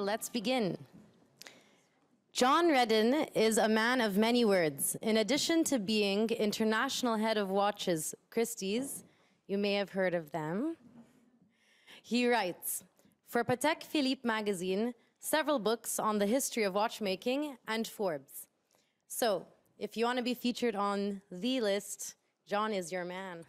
let's begin. John Reardon is a man of many words. In addition to being international head of watches Christie's, you may have heard of them, he writes for Patek Philippe magazine, several books on the history of watchmaking, and Forbes. So, if you want to be featured on the list, John is your man.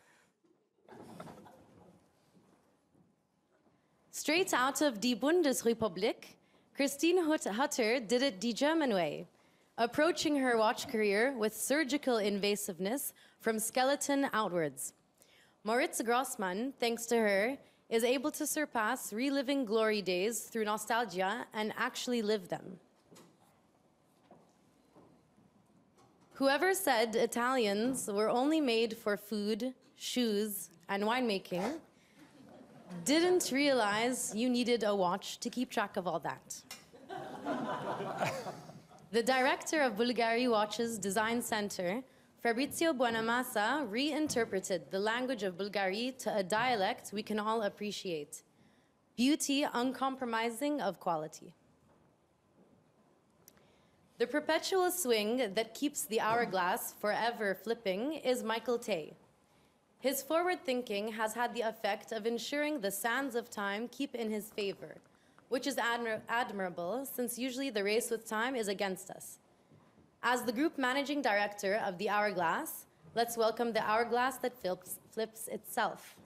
Straight out of Die Bundesrepublik, Christine Hutter did it the German way, approaching her watch career with surgical invasiveness from skeleton outwards. Moritz Grossmann, thanks to her, is able to surpass reliving glory days through nostalgia and actually live them. Whoever said Italians were only made for food, shoes, and winemaking didn't realize you needed a watch to keep track of all that. The director of Bulgari Watches Design Center, Fabrizio Buonamassa, reinterpreted the language of Bulgari to a dialect we can all appreciate. Beauty uncompromising of quality. The perpetual swing that keeps the hourglass forever flipping is Michael Tay. His forward thinking has had the effect of ensuring the sands of time keep in his favor, which is admirable since usually the race with time is against us. As the group managing director of the Hourglass, let's welcome the hourglass that flips itself.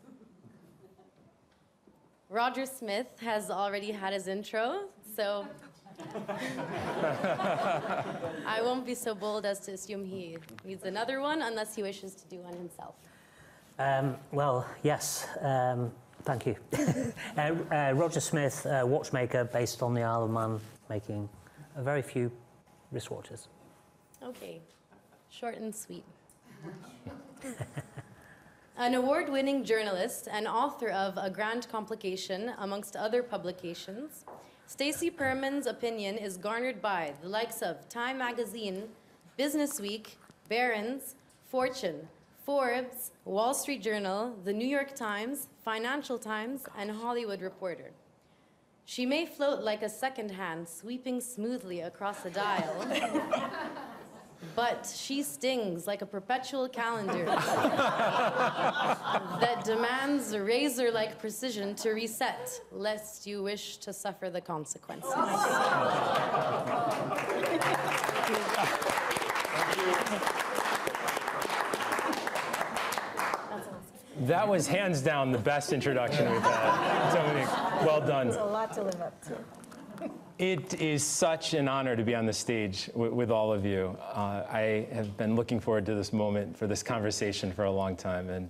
Roger Smith has already had his intro, so I won't be so bold as to assume he needs another one unless he wishes to do one himself. Well, yes, thank you. Roger Smith, watchmaker based on the Isle of Man, making a very few wristwatches. Okay, short and sweet. An award-winning journalist and author of A Grand Complication, amongst other publications, Stacy Perman's opinion is garnered by the likes of Time Magazine, Business Week, Barron's, Fortune, Forbes, Wall Street Journal, The New York Times, Financial Times, and Hollywood Reporter. She may float like a second hand sweeping smoothly across the dial, but she stings like a perpetual calendar that demands razor-like precision to reset, lest you wish to suffer the consequences. That was hands down the best introduction we've had. Dominique, well done. It's a lot to live up to. It is such an honor to be on the stage with all of you. I have been looking forward to this moment, for this conversation for a long time. And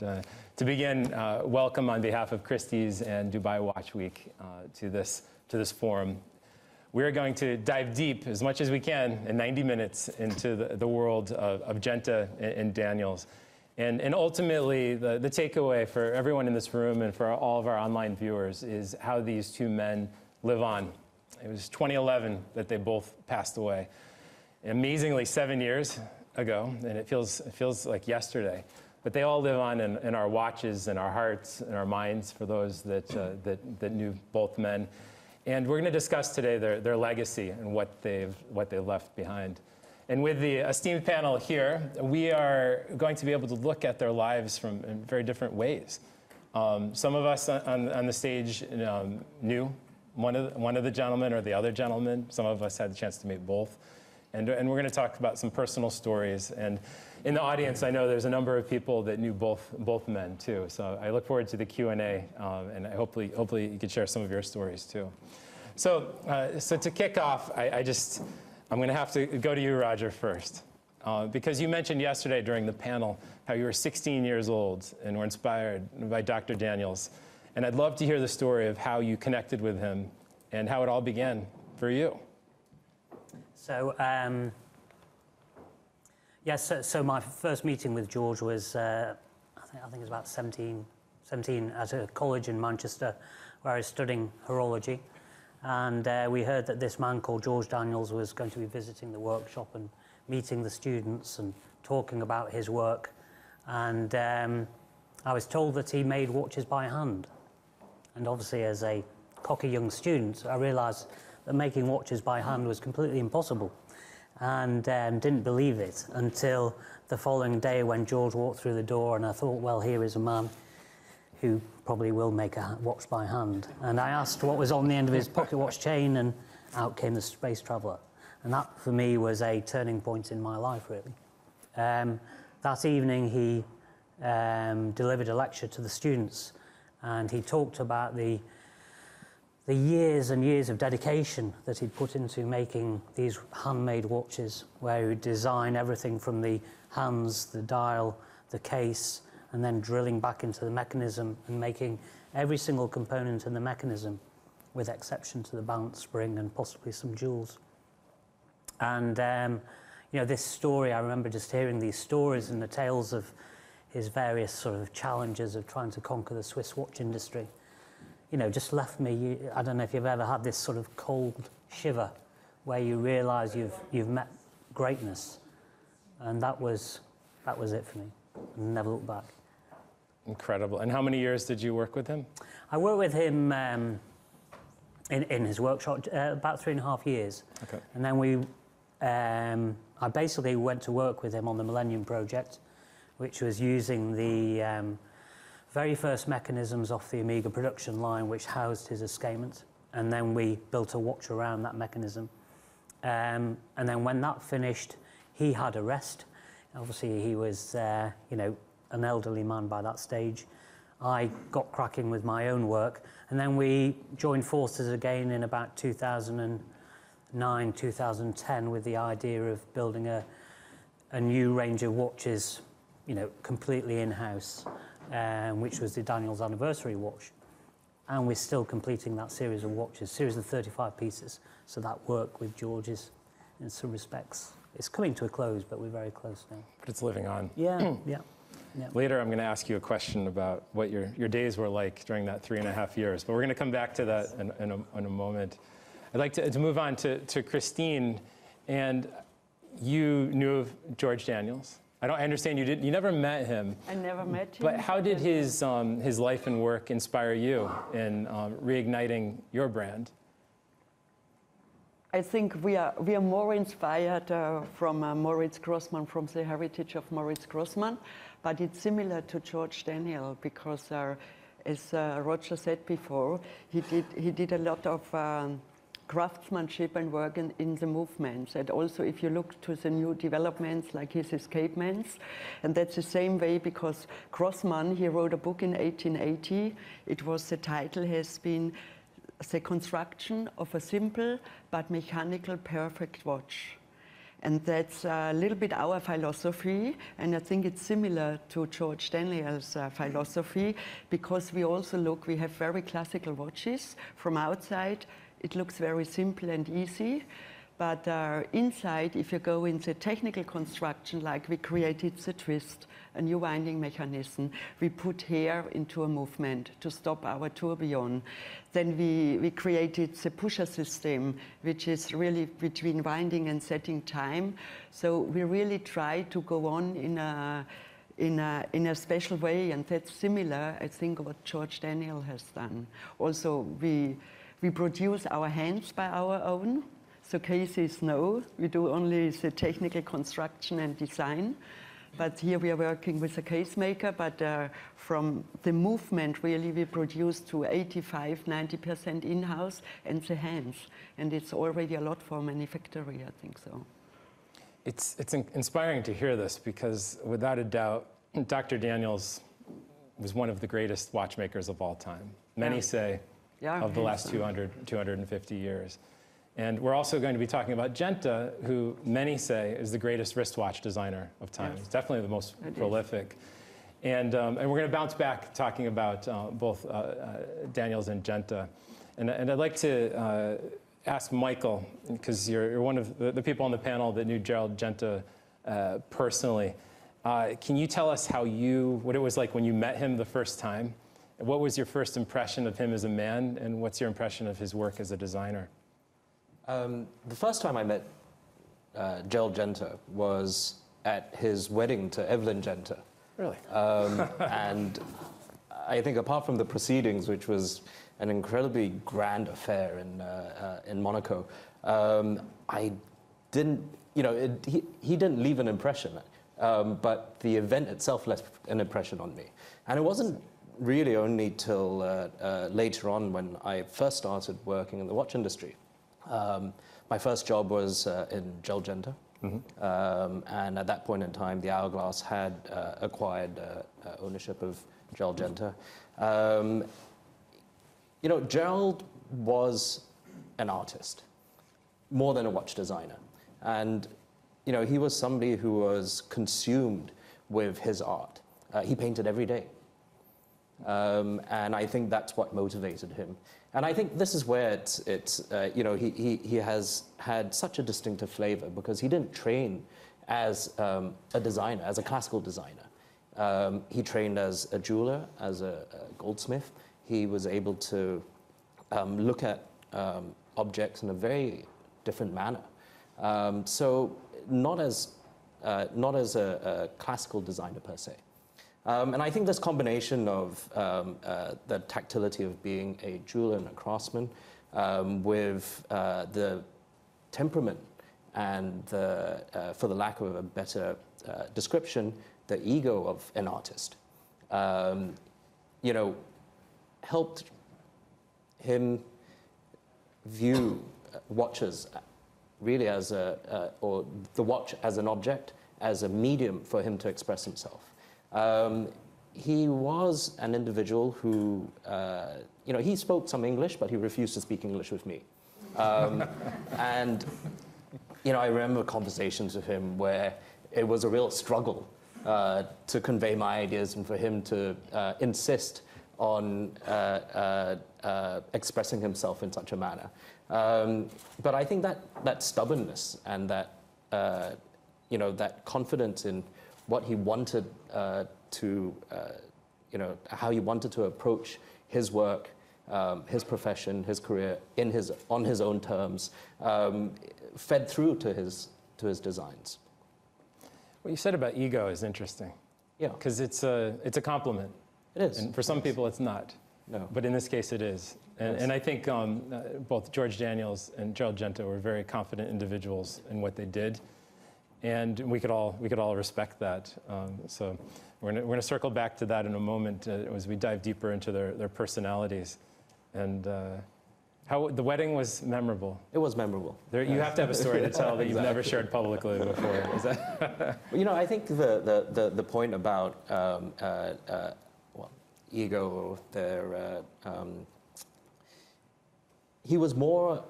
to begin, welcome on behalf of Christie's and Dubai Watch Week to this forum. We're going to dive deep, as much as we can, in 90 minutes into the world of Genta and Daniels. And ultimately, the takeaway for everyone in this room and for all of our online viewers is how these two men live on. It was 2011 that they both passed away. Amazingly, 7 years ago, and it feels like yesterday. But they all live on in our watches, in our hearts, in our minds, for those that knew both men. And we're going to discuss today their legacy and what they've left behind. And with the esteemed panel here, we are going to be able to look at their lives in very different ways. Some of us on the stage knew one of the gentlemen or the other gentleman. Some of us had the chance to meet both. And we're going to talk about some personal stories. And in the audience, I know there's a number of people that knew both men, too. So I look forward to the Q&A, and hopefully you can share some of your stories, too. So to kick off, I'm going to have to go to you, Roger, first. Because you mentioned yesterday during the panel how you were 16 years old and were inspired by Dr. Daniels. And I'd love to hear the story of how you connected with him and how it all began for you. So, yes, so my first meeting with George was, I think it was about 17 at a college in Manchester where I was studying horology. And we heard that this man called George Daniels was going to be visiting the workshop and meeting the students and talking about his work. And I was told that he made watches by hand. And obviously, as a cocky young student, I realized that making watches by hand was completely impossible, and didn't believe it until the following day when George walked through the door, and I thought, well, here is a man who probably will make a watch by hand. And I asked what was on the end of his pocket watch chain, and out came the Space Traveller. And that, for me, was a turning point in my life, really. That evening, he delivered a lecture to the students, and he talked about the years and years of dedication that he'd put into making these handmade watches, where he would design everything from the hands, the dial, the case, and then drilling back into the mechanism and making every single component in the mechanism, with exception to the balance spring and possibly some jewels. And you know, this story, I remember just hearing these stories and the tales of his various sort of challenges of trying to conquer the Swiss watch industry. You know, just left me, I don't know if you've ever had this sort of cold shiver where you realise you've met greatness. And that was it for me. Never looked back. Incredible. And how many years did you work with him? I worked with him in his workshop about 3.5 years. Okay. And then I basically went to work with him on the Millennium Project, which was using the very first mechanisms off the Omega production line, which housed his escapement. And then we built a watch around that mechanism. And then when that finished, he had a rest. Obviously, he was, you know, an elderly man by that stage. I got cracking with my own work. And then we joined forces again in about 2009, 2010 with the idea of building a new range of watches, you know, completely in-house, which was the Daniels anniversary watch. And we're still completing that series of watches, series of 35 pieces. So that work with George is, in some respects, it's coming to a close, but we're very close now. But it's living on. Yeah, yeah. Yeah. Later, I'm going to ask you a question about what your days were like during that 3.5 years, but we're going to come back to that in a moment. I'd like to move on to Christine, and you knew of George Daniels. I understand you never met him. I never met him. But how did his life and work inspire you in reigniting your brand? I think we are more inspired from Moritz Grossmann, from the heritage of Moritz Grossmann, but it's similar to George Daniel because, as Roger said before, he did a lot of craftsmanship and work in the movements. And also, if you look to the new developments like his escapements, and that's the same way because Grossmann, he wrote a book in 1880. The title has been The Construction of a Simple but Mechanical Perfect Watch. And that's a little bit our philosophy, and I think it's similar to George Daniel's philosophy, because we have very classical watches. From outside, it looks very simple and easy, but inside, if you go into technical construction, like we created the twist, a new winding mechanism, we put hair into a movement to stop our tourbillon. Then we created the pusher system, which is really between winding and setting time. So we really try to go on in a special way, and that's similar, I think, what George Daniel has done. Also, we produce our hands by our own. So cases, no, we do only the technical construction and design. But here we are working with a case maker, but from the movement, really, we produce to 85–90% in-house and the hands. And it's already a lot for manufacturing, I think so. It's inspiring to hear this because, without a doubt, Dr. Daniels was one of the greatest watchmakers of all time. Many say of the last 250 years. And we're also going to be talking about Genta, who many say is the greatest wristwatch designer of time. Yes. It's definitely the most prolific. And we're going to bounce back talking about both Daniels and Genta. And I'd like to ask Michael, because you're one of the people on the panel that knew Gerald Genta personally. Can you tell us what it was like when you met him the first time? What was your first impression of him as a man, and what's your impression of his work as a designer? The first time I met Gerald Genta was at his wedding to Evelyn Genta. Really? And I think apart from the proceedings, which was an incredibly grand affair in Monaco, I didn't, he didn't leave an impression, but the event itself left an impression on me. And it wasn't really only till later on when I first started working in the watch industry. My first job was in Genta. And at that point in time, the Hourglass had acquired ownership of Genta. Gerald was an artist, more than a watch designer. And, he was somebody who was consumed with his art. He painted every day. And I think that's what motivated him. And I think this is where he has had such a distinctive flavor because he didn't train as a designer, as a classical designer. He trained as a jeweler, as a goldsmith. He was able to look at objects in a very different manner. So not as a classical designer per se. And I think this combination of the tactility of being a jeweler and a craftsman with the temperament and, for the lack of a better description, the ego of an artist, helped him view watches really as or the watch as an object, as a medium for him to express himself. He was an individual who, he spoke some English, but he refused to speak English with me. And, I remember conversations with him where it was a real struggle to convey my ideas and for him to insist on expressing himself in such a manner. But I think that stubbornness and that, that confidence in what he wanted how he wanted to approach his work, his profession, his career on his own terms, fed through to his designs. What you said about ego is interesting. Yeah. Because it's a compliment. It is. And for some people, it's not. No. But in this case, it is. And I think both George Daniels and Gerald Genta were very confident individuals in what they did. And we could all respect that. So we're going to circle back to that in a moment as we dive deeper into their personalities. And how the wedding was memorable. It was memorable. You have to have a story to tell that you've never shared publicly before. Is that? I think the point about ego, he was more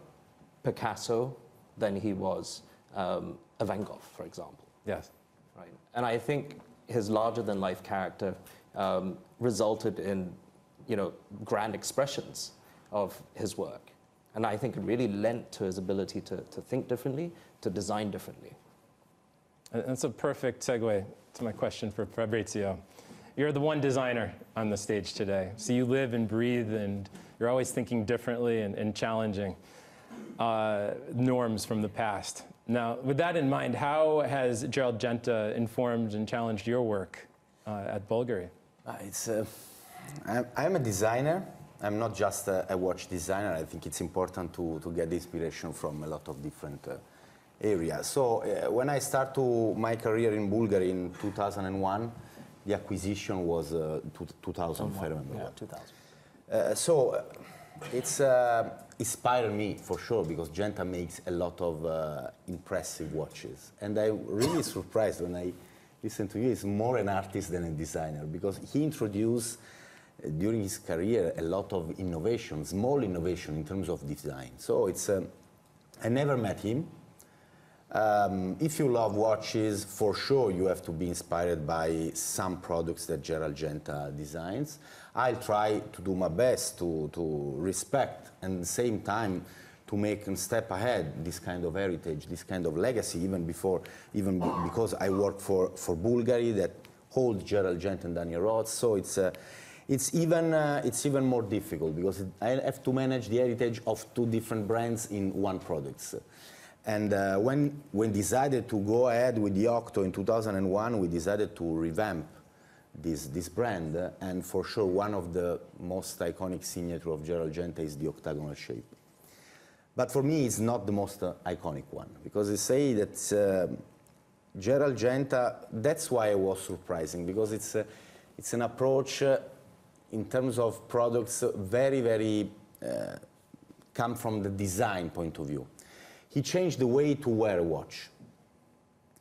Picasso than he was a Van Gogh, for example. Yes. Right. And I think his larger-than-life character resulted in, grand expressions of his work. And I think it really lent to his ability to think differently, to design differently. And that's a perfect segue to my question for Fabrizio. You're the one designer on the stage today. So you live and breathe, and you're always thinking differently and challenging norms from the past. Now, with that in mind, how has Gerald Genta informed and challenged your work at Bulgari? I'm a designer. I'm not just a watch designer. I think it's important to get inspiration from a lot of different areas. So when I started my career in Bulgari in 2001, the acquisition was 2000, if I remember. Yeah, well. 2000. So it's inspired me for sure because Genta makes a lot of impressive watches. And I'm really surprised when I listen to you. He's more an artist than a designer because he introduced during his career a lot of innovation, small innovation in terms of design. So it's, I never met him. If you love watches, for sure you have to be inspired by some products that Gerald Genta designs. I'll try to do my best to respect and at the same time to make a step ahead this kind of heritage, this kind of legacy, even because I work for Bulgari that holds Gerald Genta and Daniels. So it's even more difficult because I have to manage the heritage of two different brands in one product. And when decided to go ahead with the Octo in 2001, we decided to revamp this brand, and for sure one of the most iconic signature of Gerald Genta is the octagonal shape. But for me, it's not the most iconic one, because they say that Gerald Genta, that's why it was surprising, because it's an approach in terms of products very, very come from the design point of view. He changed the way to wear a watch.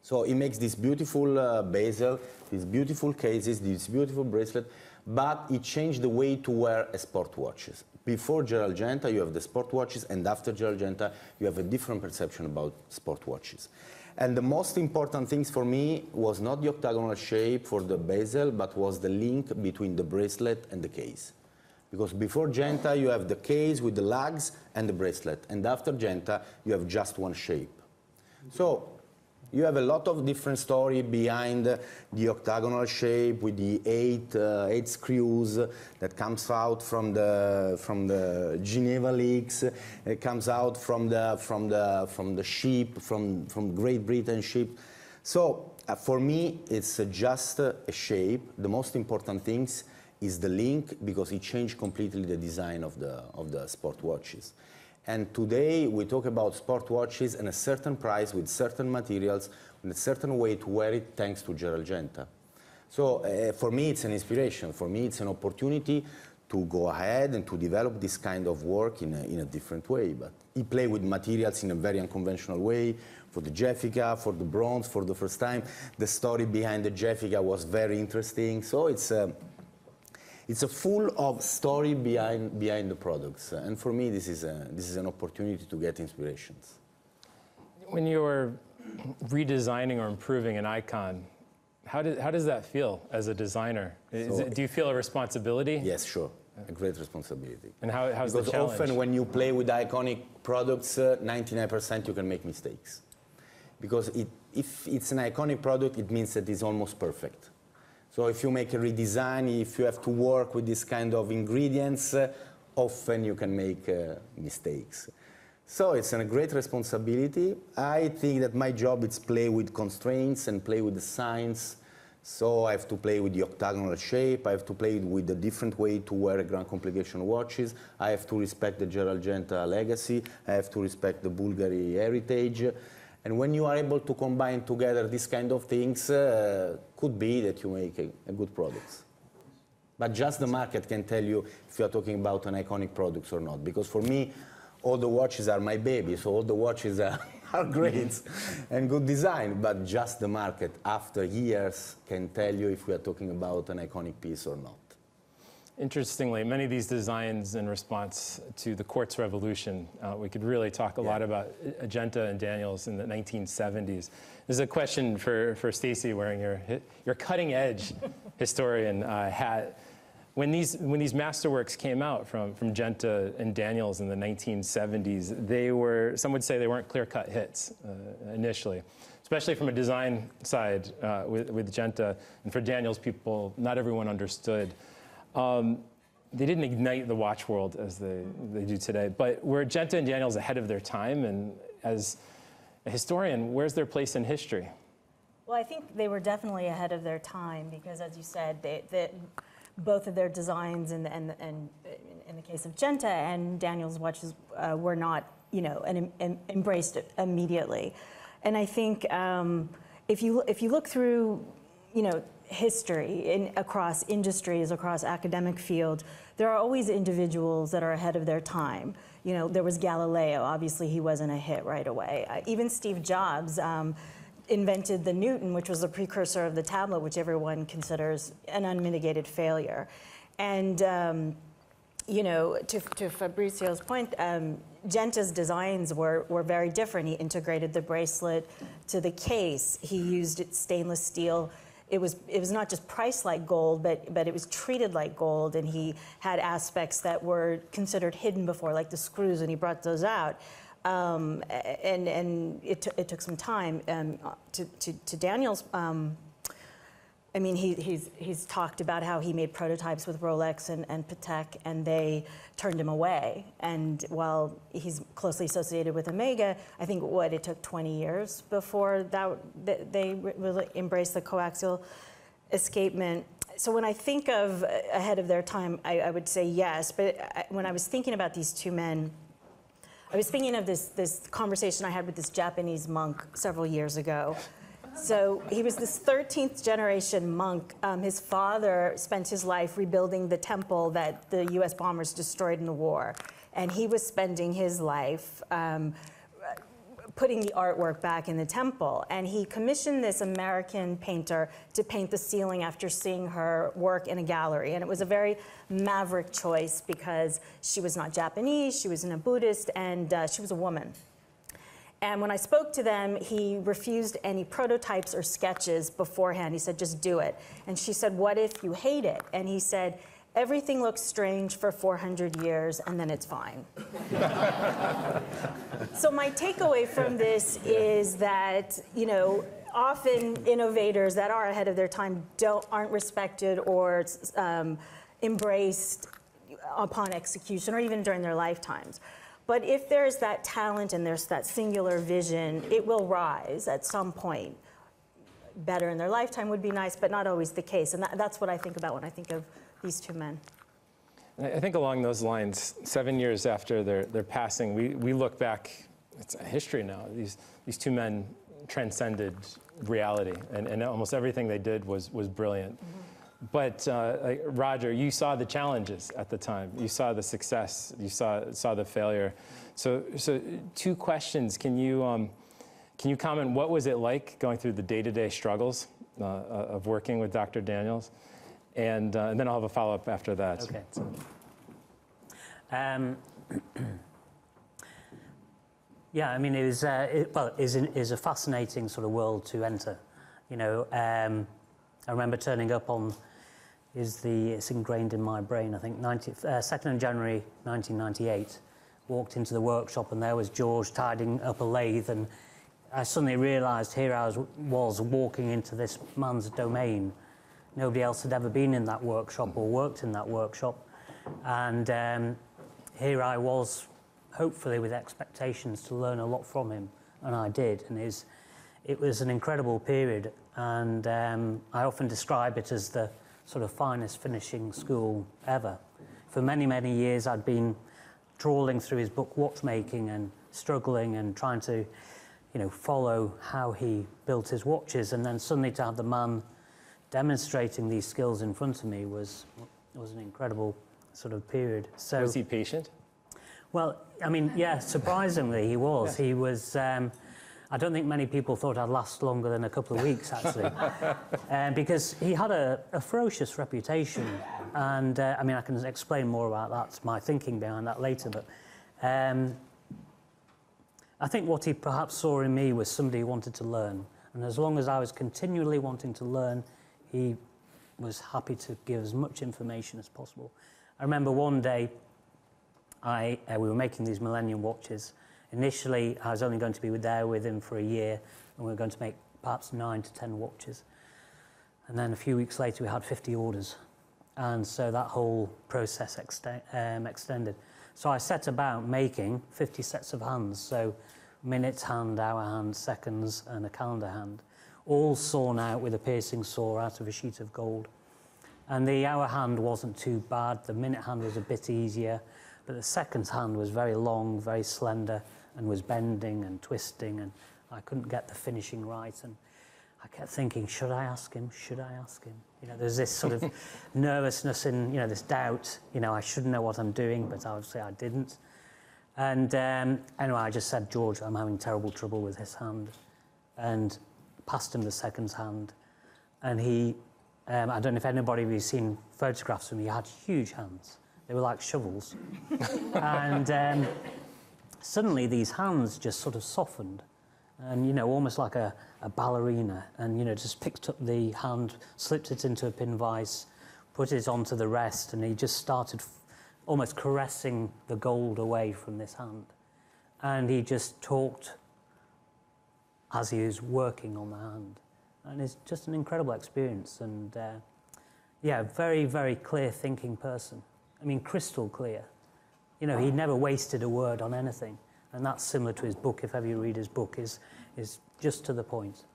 So he makes this beautiful bezel, these beautiful cases, this beautiful bracelet, but he changed the way to wear a sport watches. Before Gerald Genta, you have the sport watches, and after Gerald Genta, you have a different perception about sport watches. And the most important things for me was not the octagonal shape for the bezel, but was the link between the bracelet and the case. Because before Genta, you have the case with the lugs and the bracelet, and after Genta, you have just one shape. So you have a lot of different story behind the octagonal shape with the eight screws that comes out from the Geneva leaks. It comes out from the ship, from Great Britain ship. So for me, it's just a shape. The most important things is the link, because it changed completely the design of the sport watches. And today we talk about sport watches and a certain price with certain materials, with a certain way to wear it, thanks to Gerald Genta. So for me it's an inspiration. For me it's an opportunity to go ahead and to develop this kind of work in a different way. But he played with materials in a very unconventional way. For the Jeffica, for the bronze, for the first time. The story behind the Jeffica was very interesting. So it's a full of story behind the products, and for me this is an opportunity to get inspirations. When you're redesigning or improving an icon, how does that feel as a designer? Do you feel a responsibility? Yes, sure, a great responsibility. And how's the challenge? Because often when you play with iconic products, 99% you can make mistakes. Because if it's an iconic product, it means that it's almost perfect. So if you make a redesign, if you have to work with this kind of ingredients, often you can make mistakes. So it's a great responsibility. I think that my job is play with constraints and play with the science. So I have to play with the octagonal shape. I have to play with a different way to wear a grand complication watches. I have to respect the Gerald Genta legacy. I have to respect the Bulgari heritage. And when you are able to combine together these kind of things, could be that you make a good product. But just the market can tell you if you are talking about an iconic product or not. Because for me, all the watches are my baby, so all the watches are great and good design. But just the market, after years, can tell you if we are talking about an iconic piece or not. Interestingly, many of these designs in response to the quartz revolution, we could really talk a lot about Genta and Daniels in the 1970s. There's a question for Stacy, wearing your cutting edge historian hat. When these masterworks came out from Genta and Daniels in the 1970s, they were, some would say they weren't clear-cut hits initially, especially from a design side with Genta. And for Daniels, not everyone understood. They didn't ignite the watch world as they do today, but were Genta and Daniels ahead of their time? And as a historian, where's their place in history? Well, I think they were definitely ahead of their time because, as you said, both of their designs and in the case of Genta and Daniels watches were not, embraced immediately. And I think if you look through, history across industries, across academic field, there are always individuals that are ahead of their time. There was Galileo. Obviously, he wasn't a hit right away. Even Steve Jobs invented the Newton, which was the precursor of the tablet, which everyone considers an unmitigated failure. And to Fabrizio's point, Genta's designs were very different. He integrated the bracelet to the case. He used stainless steel. It was not just priced like gold, but it was treated like gold, and he had aspects that were considered hidden before, like the screws, and he brought those out. And it took some time to Daniels. I mean, he's talked about how he made prototypes with Rolex and Patek, and they turned him away. And while he's closely associated with Omega, I think it took 20 years before they really embraced the coaxial escapement. So when I think of ahead of their time, I would say yes. But when I was thinking about these two men, I was thinking of this conversation I had with this Japanese monk several years ago. So he was this 13th generation monk. His father spent his life rebuilding the temple that the US bombers destroyed in the war. And he was spending his life putting the artwork back in the temple. And he commissioned this American painter to paint the ceiling after seeing her work in a gallery. And it was a very maverick choice because she was not Japanese, she wasn't a Buddhist, and she was a woman. And when I spoke to them, he refused any prototypes or sketches beforehand. He said, just do it. And she said, what if you hate it? And he said, everything looks strange for 400 years, and then it's fine. So my takeaway from this is that, you know, often innovators that are ahead of their time aren't respected or embraced upon execution or even during their lifetimes. But if there's that talent and there's that singular vision, it will rise at some point. Better in their lifetime would be nice, but not always the case. And that's what I think about when I think of these two men. I think along those lines, 7 years after their passing, we look back, it's a history now. These two men transcended reality, and almost everything they did was brilliant. Mm-hmm. But like Roger, you saw the challenges at the time. You saw the success. You saw the failure. So two questions. Can you comment, what was it like going through the day-to-day struggles of working with Dr. Daniels? And then I'll have a follow-up after that. Okay. Yeah, I mean, it was is a fascinating sort of world to enter. You know, I remember turning up on, it's ingrained in my brain, I think, 2nd of January 1998, walked into the workshop and there was George tidying up a lathe, and I suddenly realised here I was walking into this man's domain. Nobody else had ever been in that workshop or worked in that workshop. And here I was, hopefully with expectations to learn a lot from him, and I did. And it was an incredible period, and I often describe it as the sort of finest finishing school ever. For many, many years I'd been trawling through his book Watchmaking and struggling and trying to, you know, follow how he built his watches, and then suddenly to have the man demonstrating these skills in front of me was an incredible sort of period. So was he patient? Well, I mean, yeah, surprisingly he was. Yeah. He was, I don't think many people thought I'd last longer than a couple of weeks, actually, because he had a ferocious reputation. And I mean, I can explain more about that, my thinking behind that later, but I think what he perhaps saw in me was somebody who wanted to learn. And as long as I was continually wanting to learn, he was happy to give as much information as possible. I remember one day, we were making these Millennium watches. Initially, I was only going to be there with him for a year, and we were going to make perhaps 9 to 10 watches. And then a few weeks later, we had 50 orders. And so that whole process extended. So I set about making 50 sets of hands, so minutes hand, hour hand, seconds, and a calendar hand, all sawn out with a piercing saw out of a sheet of gold. And the hour hand wasn't too bad, the minute hand was a bit easier, but the seconds hand was very long, very slender, and was bending and twisting, and I couldn't get the finishing right. And I kept thinking, should I ask him? Should I ask him? You know, there's this sort of nervousness and, you know, this doubt, you know, I should know what I'm doing, but obviously I didn't. And anyway, I just said, George, I'm having terrible trouble with his hand, and passed him the seconds hand. And he, I don't know if anybody of you has seen photographs of him, he had huge hands. They were like shovels. And suddenly these hands just sort of softened, and, you know, almost like a ballerina, and, you know, just picked up the hand, slipped it into a pin vise, put it onto the rest, and he just started almost caressing the gold away from this hand. And he just talked as he was working on the hand. And it's just an incredible experience, and yeah, very, very clear thinking person. I mean, crystal clear. You know, he never wasted a word on anything. And that's similar to his book. If ever you read his book, is just to the point.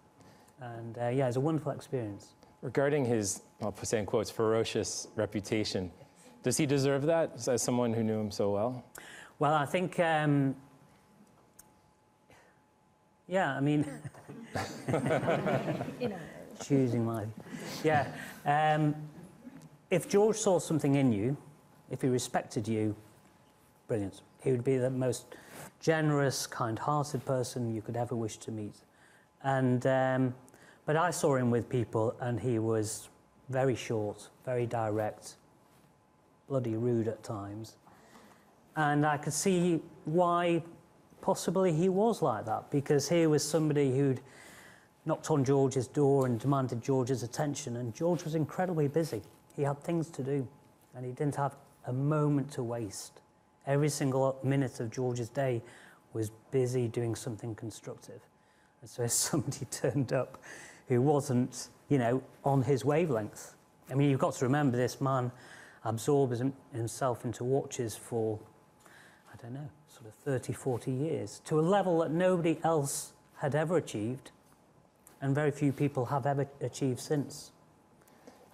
And yeah, it's a wonderful experience. Regarding his, I'll say in quotes, ferocious reputation, does he deserve that as someone who knew him so well? Well, I think, yeah, I mean, You know, choosing my, yeah. If George saw something in you, if he respected you, brilliant. He would be the most generous, kind-hearted person you could ever wish to meet. And, but I saw him with people and he was very short, very direct, bloody rude at times. And I could see why possibly he was like that, because here was somebody who'd knocked on George's door and demanded George's attention, and George was incredibly busy. He had things to do, and he didn't have a moment to waste. Every single minute of George's day was busy doing something constructive. And so if somebody turned up who wasn't, you know, on his wavelength, I mean, you've got to remember this man absorbs himself into watches for, I don't know, sort of 30, 40 years, to a level that nobody else had ever achieved, and very few people have ever achieved since.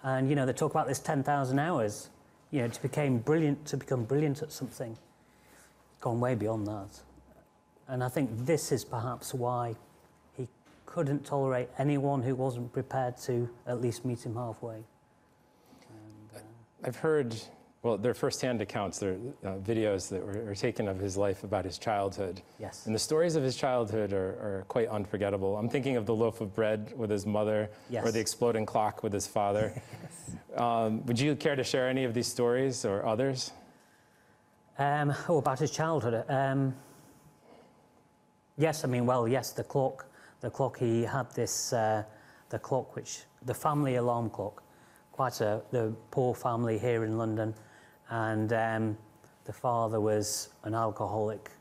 And, you know, they talk about this 10,000 hours, you know, to become brilliant at something. Gone way beyond that. And I think this is perhaps why he couldn't tolerate anyone who wasn't prepared to at least meet him halfway. And, I've heard, well, they're first-hand accounts, they're videos that were taken of his life about his childhood. yes. And the stories of his childhood are quite unforgettable. I'm thinking of the loaf of bread with his mother, Yes. or the exploding clock with his father. Would you care to share any of these stories or others? Oh, about his childhood. Yes, I mean, well, yes, the clock. He had this, the clock, the family alarm clock. The poor family here in London, and the father was an alcoholic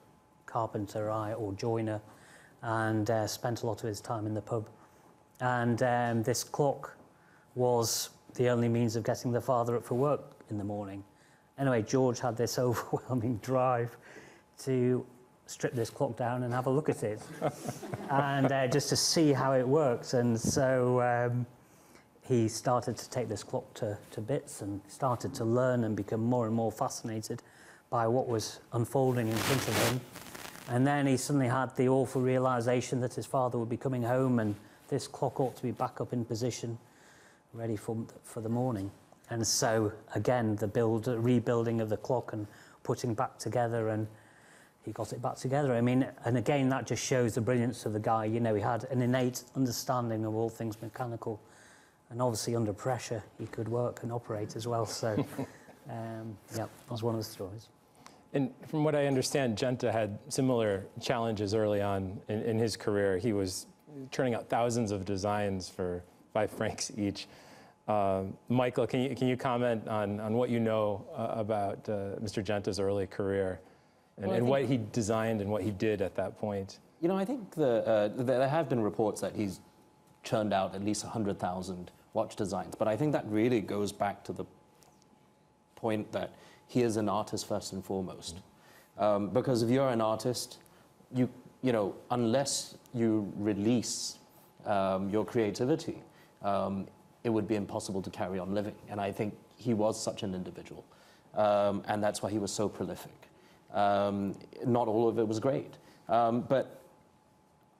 carpenter or joiner, and spent a lot of his time in the pub. And this clock was the only means of getting the father up for work in the morning. Anyway, George had this overwhelming drive to strip this clock down and have a look at it, and just to see how it worked. And so he started to take this clock to bits and started to learn and become more and more fascinated by what was unfolding in front of him. And then he suddenly had the awful realization that his father would be coming home and this clock ought to be back up in position, ready for the morning. And so, again, the rebuilding of the clock and putting back together, and he got it back together. I mean, and again, that just shows the brilliance of the guy. You know, he had an innate understanding of all things mechanical, and obviously under pressure, he could work and operate as well. So, yeah, that was one of the stories. And from what I understand, Genta had similar challenges early on in his career. He was turning out thousands of designs for 5 francs each. Michael, can you comment on what you know about Mr. Genta's early career and what he designed and what he did at that point? You know, I think there have been reports that he's churned out at least 100,000 watch designs, but I think that really goes back to the point that he is an artist first and foremost. Because if you're an artist, you know, unless you release your creativity, it would be impossible to carry on living. And I think he was such an individual. And that's why he was so prolific. Not all of it was great. But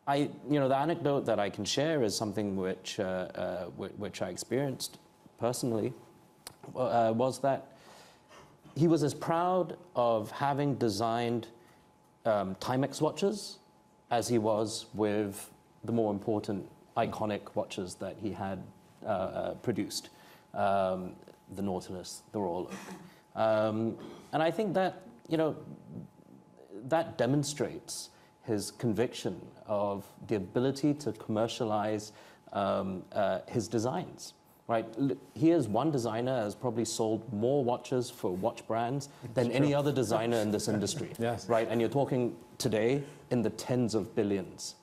you know, the anecdote that I can share is something which I experienced personally, was that he was as proud of having designed Timex watches as he was with the more important iconic watches that he had produced, the Nautilus, the Royal Oak. And I think that, you know, that demonstrates his conviction of the ability to commercialize his designs. Right, he is one designer has probably sold more watches for watch brands than any other designer in this industry. Yes. Right, and you're talking today in the tens of billions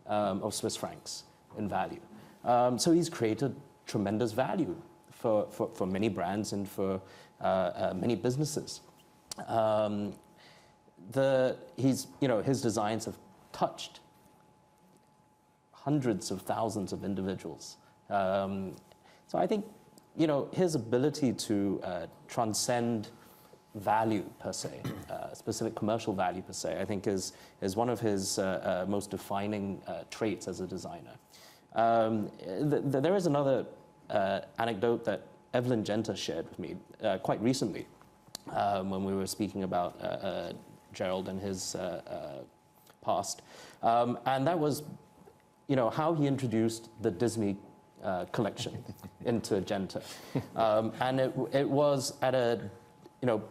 of Swiss francs in value. So he's created tremendous value for many brands and for many businesses. His designs have touched hundreds of thousands of individuals. So I think, his ability to transcend value per se, specific commercial value per se, I think is one of his most defining traits as a designer. There is another anecdote that Evelyn Genta shared with me quite recently when we were speaking about Gerald and his past. And that was, how he introduced the Disney collection into Genta. And it was at a,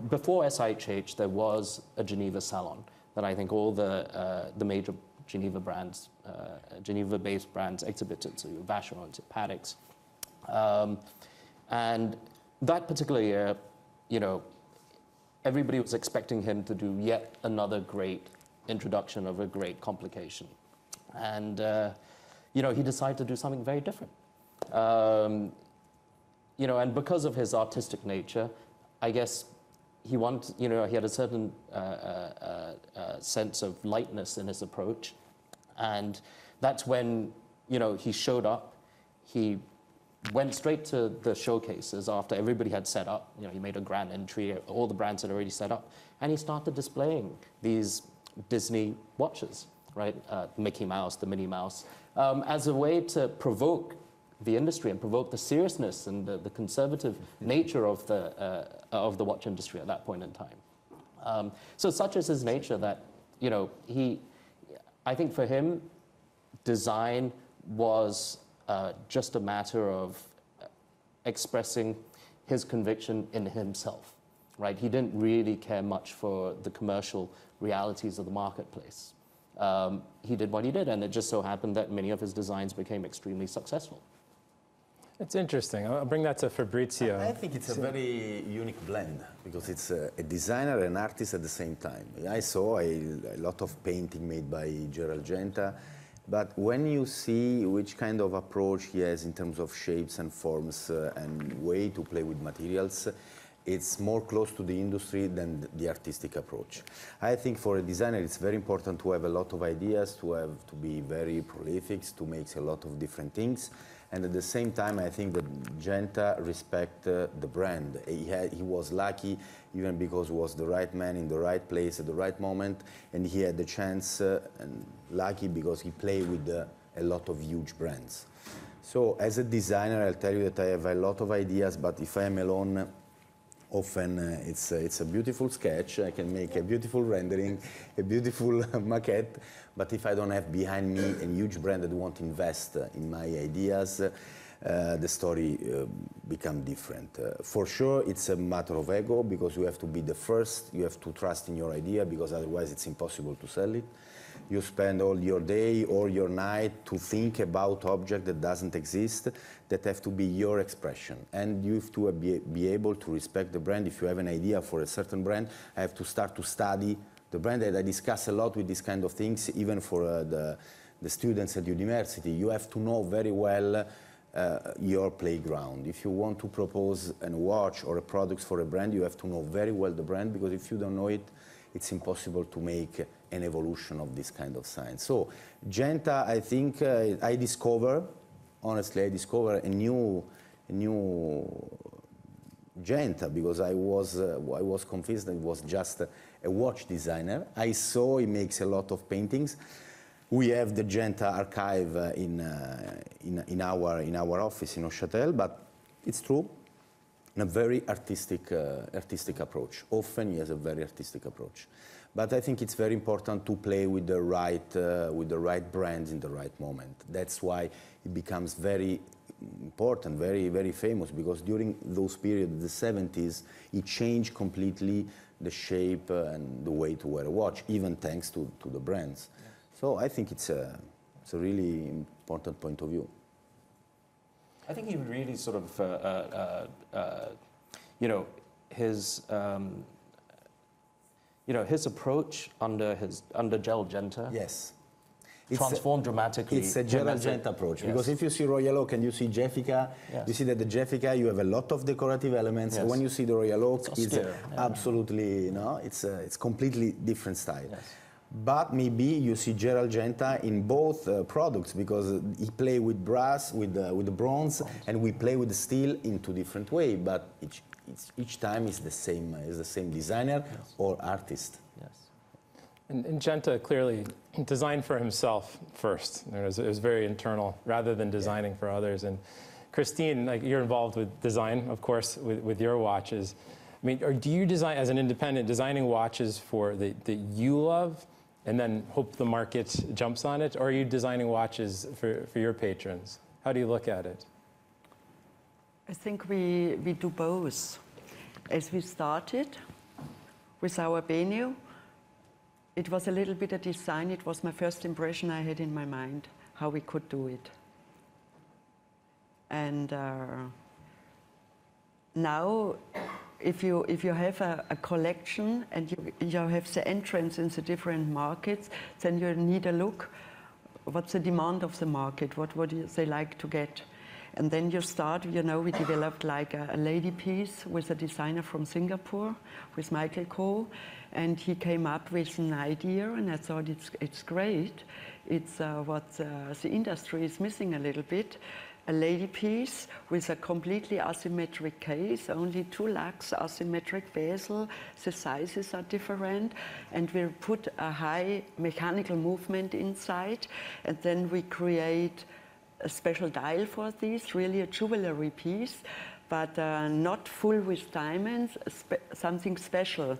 before SIHH, there was a Geneva salon that I think all the major Geneva brands, Geneva-based brands exhibited, so Vacheron, Patek. And that particular year, everybody was expecting him to do yet another great introduction of a great complication. And, he decided to do something very different. And because of his artistic nature, I guess he had a certain sense of lightness in his approach. And that's when, he showed up. He went straight to the showcases after everybody had set up. He made a grand entry, all the brands had already set up. And he started displaying these Disney watches, right? Mickey Mouse, the Minnie Mouse, as a way to provoke the industry and provoke the seriousness and the conservative nature of the watch industry at that point in time. So such is his nature that, I think for him, design was just a matter of expressing his conviction in himself, right? He didn't really care much for the commercial realities of the marketplace. He did what he did, and it just so happened that many of his designs became extremely successful. It's interesting. I'll bring that to Fabrizio. I think it's a very unique blend because it's a designer and artist at the same time. I saw a lot of painting made by Gerald Genta, but when you see which kind of approach he has in terms of shapes and forms and way to play with materials, it's more close to the industry than the artistic approach. I think for a designer it's very important to have a lot of ideas, to be very prolific, to make a lot of different things. And at the same time, I think that Genta respect the brand. He was lucky, even because he was the right man in the right place at the right moment, and he had the chance, and lucky because he played with a lot of huge brands. So as a designer, I'll tell you that I have a lot of ideas, but if I am alone, often it's a beautiful sketch. I can make a beautiful rendering, a beautiful maquette, but if I don't have behind me a huge brand that won't invest in my ideas, the story becomes different. For sure, it's a matter of ego, because you have to be the first, you have to trust in your idea, because otherwise it's impossible to sell it. You spend all your day or your night to think about object that doesn't exist, that have to be your expression. And you have to be able to respect the brand. If you have an idea for a certain brand, I have to start to study the brand. And I discuss a lot with these kind of things, even for the students at university. You have to know very well your playground. If you want to propose a watch or a product for a brand, you have to know very well the brand, because if you don't know it, it's impossible to make an evolution of this kind of science. So Genta, I think honestly, I discover a new Genta, because I was convinced that it was just a watch designer. I saw he makes a lot of paintings. We have the Genta archive in our office in Neuchâtel, but it's true, in a very artistic approach. Often he has a very artistic approach. But I think it's very important to play with the right brands in the right moment. That's why it becomes very important, very, very famous, because during those periods, the 70s, it changed completely the shape and the way to wear a watch, even thanks to the brands. Yes. So I think it's a really important point of view. I think he really sort of, his approach under Gerald Genta. Yes. Transformed dramatically. It's a Gerald Genta approach, yes. Because if you see Royal Oak and you see Jeffica, yes, you see that the Jeffica, you have a lot of decorative elements. Yes. When you see the Royal Oak, it's absolutely, it's completely different style. Yes. But maybe you see Gerald Genta in both products because he play with brass, with the bronze, and we play with the steel in two different ways. But each time is the same designer or artist. Yes. And Genta clearly designed for himself first. It was very internal rather than designing for others. And Christine, like you're involved with design, of course, with your watches. I mean, or do you design as an independent, designing watches that you love, and then hope the market jumps on it, or are you designing watches for your patrons? How do you look at it? I think we do both. As we started with our Benio, it was a little bit of design. It was my first impression I had in my mind, how we could do it. And now, if you have a collection and you have the entrance in the different markets, then you need a look, what's the demand of the market, what would they like to get. And then you start, we developed like a lady piece with a designer from Singapore, with Michael Ko, and he came up with an idea, and I thought it's great. It's what the industry is missing a little bit. A lady piece with a completely asymmetric case, only 2 lugs asymmetric bezel, the sizes are different, and we put a high mechanical movement inside, and then we create a special dial for these, really a jewelry piece, but not full with diamonds, something special.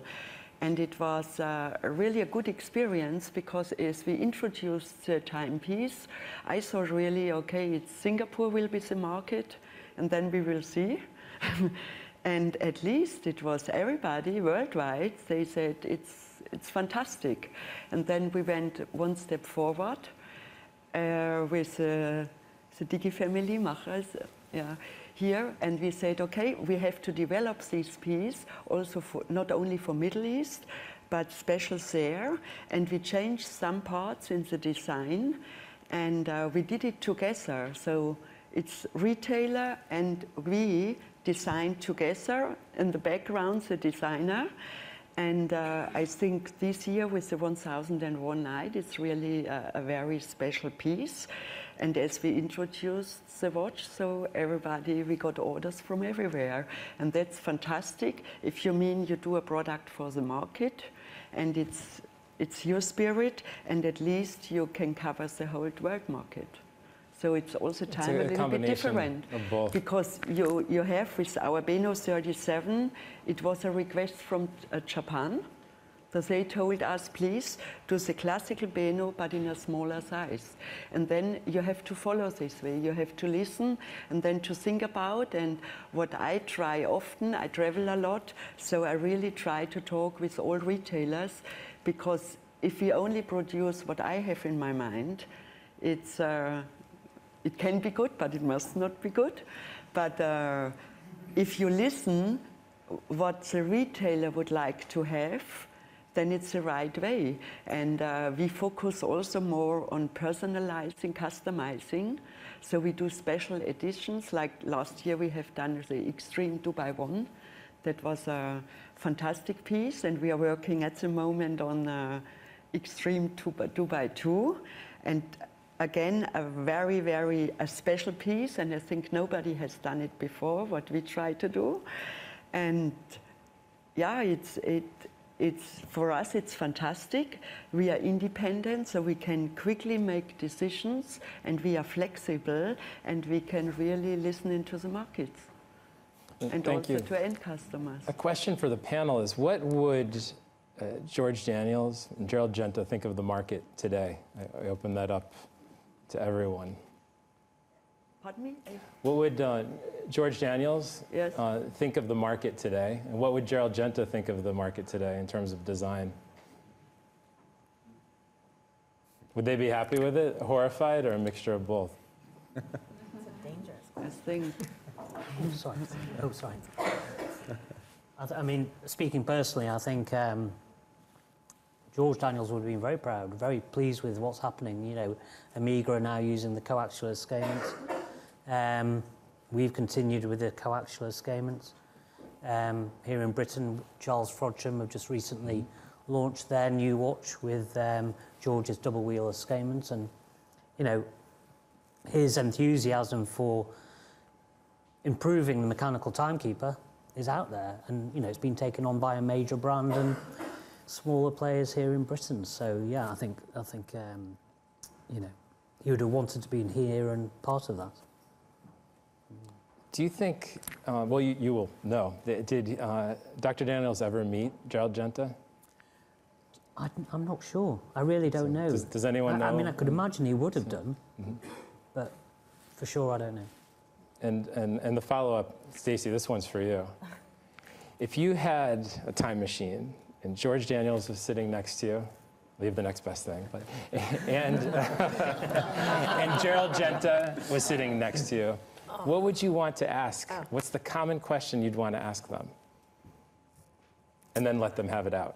And it was really a good experience because as we introduced the timepiece, I thought really, okay, Singapore will be the market, and then we will see. And at least it was everybody worldwide, they said it's fantastic. And then we went one step forward with the Digi family Machers here, and we said, okay, we have to develop this piece also for not only for Middle East, but special there. And we changed some parts in the design, and we did it together. So it's retailer and we designed together. In the background, the designer. And I think this year with the 1001 Night, it's really a very special piece. And as we introduced the watch, so we got orders from everywhere. And that's fantastic. If you mean you do a product for the market, and it's your spirit, and at least you can cover the whole world market. So it's also time a little bit different. Of both. Because you have with our Beno 37, it was a request from Japan. So they told us, please do the classical Beno, but in a smaller size. And then you have to follow this way. You have to listen and then to think about. And what I try often, I travel a lot, so I really try to talk with all retailers, because if we only produce what I have in my mind, it can be good, but it must not be good. But if you listen what the retailer would like to have, then it's the right way. And we focus also more on personalizing, customizing. So we do special editions, like last year we have done the Extreme 2x1. That was a fantastic piece, and we are working at the moment on Extreme 2x2. And again, a very, very special piece, and I think nobody has done it before, what we try to do. And yeah, it's for us, it's fantastic. We are independent, so we can quickly make decisions, and we are flexible, and we can really listen into the markets. And Thank also you. to end customers. A question for the panel is, what would George Daniels and Gerald Genta think of the market today? I open that up to everyone. Pardon me? What would George Daniels Yes. think of the market today? And what would Gerald Genta think of the market today in terms of design? Would they be happy with it, horrified, or a mixture of both? It's a dangerous I think. Oh, sorry. I mean, speaking personally, I think George Daniels would have been very proud, very pleased with what's happening. You know, Amiga are now using the coaxial escapements. We've continued with the coaxial escapements. Here in Britain, Charles Frodsham have just recently launched their new watch with George's double wheel escapement, and you know, his enthusiasm for improving the mechanical timekeeper is out there, and you know, it's been taken on by a major brand and smaller players here in Britain. So yeah, I think you know, he would have wanted to be in here and part of that. Do you think, well, you will know, did Dr. Daniels ever meet Gerald Genta? I'm not sure. I really don't know. Does anyone know? I mean, I could imagine he would have done, but for sure, I don't know. And the follow-up, Stacy, this one's for you. If you had a time machine and George Daniels was sitting next to you, leave the next best thing, but, and Gerald Genta was sitting next to you, what would you want to ask? What's the common question you'd want to ask them? And then let them have it out.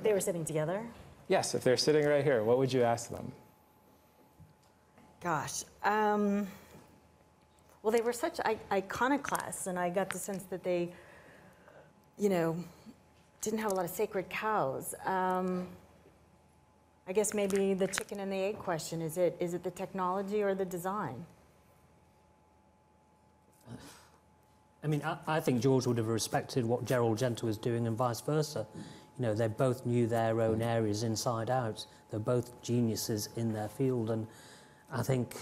They were sitting together? Yes, if they're sitting right here, what would you ask them? Gosh. Well, they were such iconoclasts, and I got the sense that they, you know, didn't have a lot of sacred cows. I guess maybe the chicken and the egg question. Is it the technology or the design? I mean, I think George would have respected what Gerald Genta was doing and vice versa. You know, they both knew their own areas inside out. They're both geniuses in their field, and I think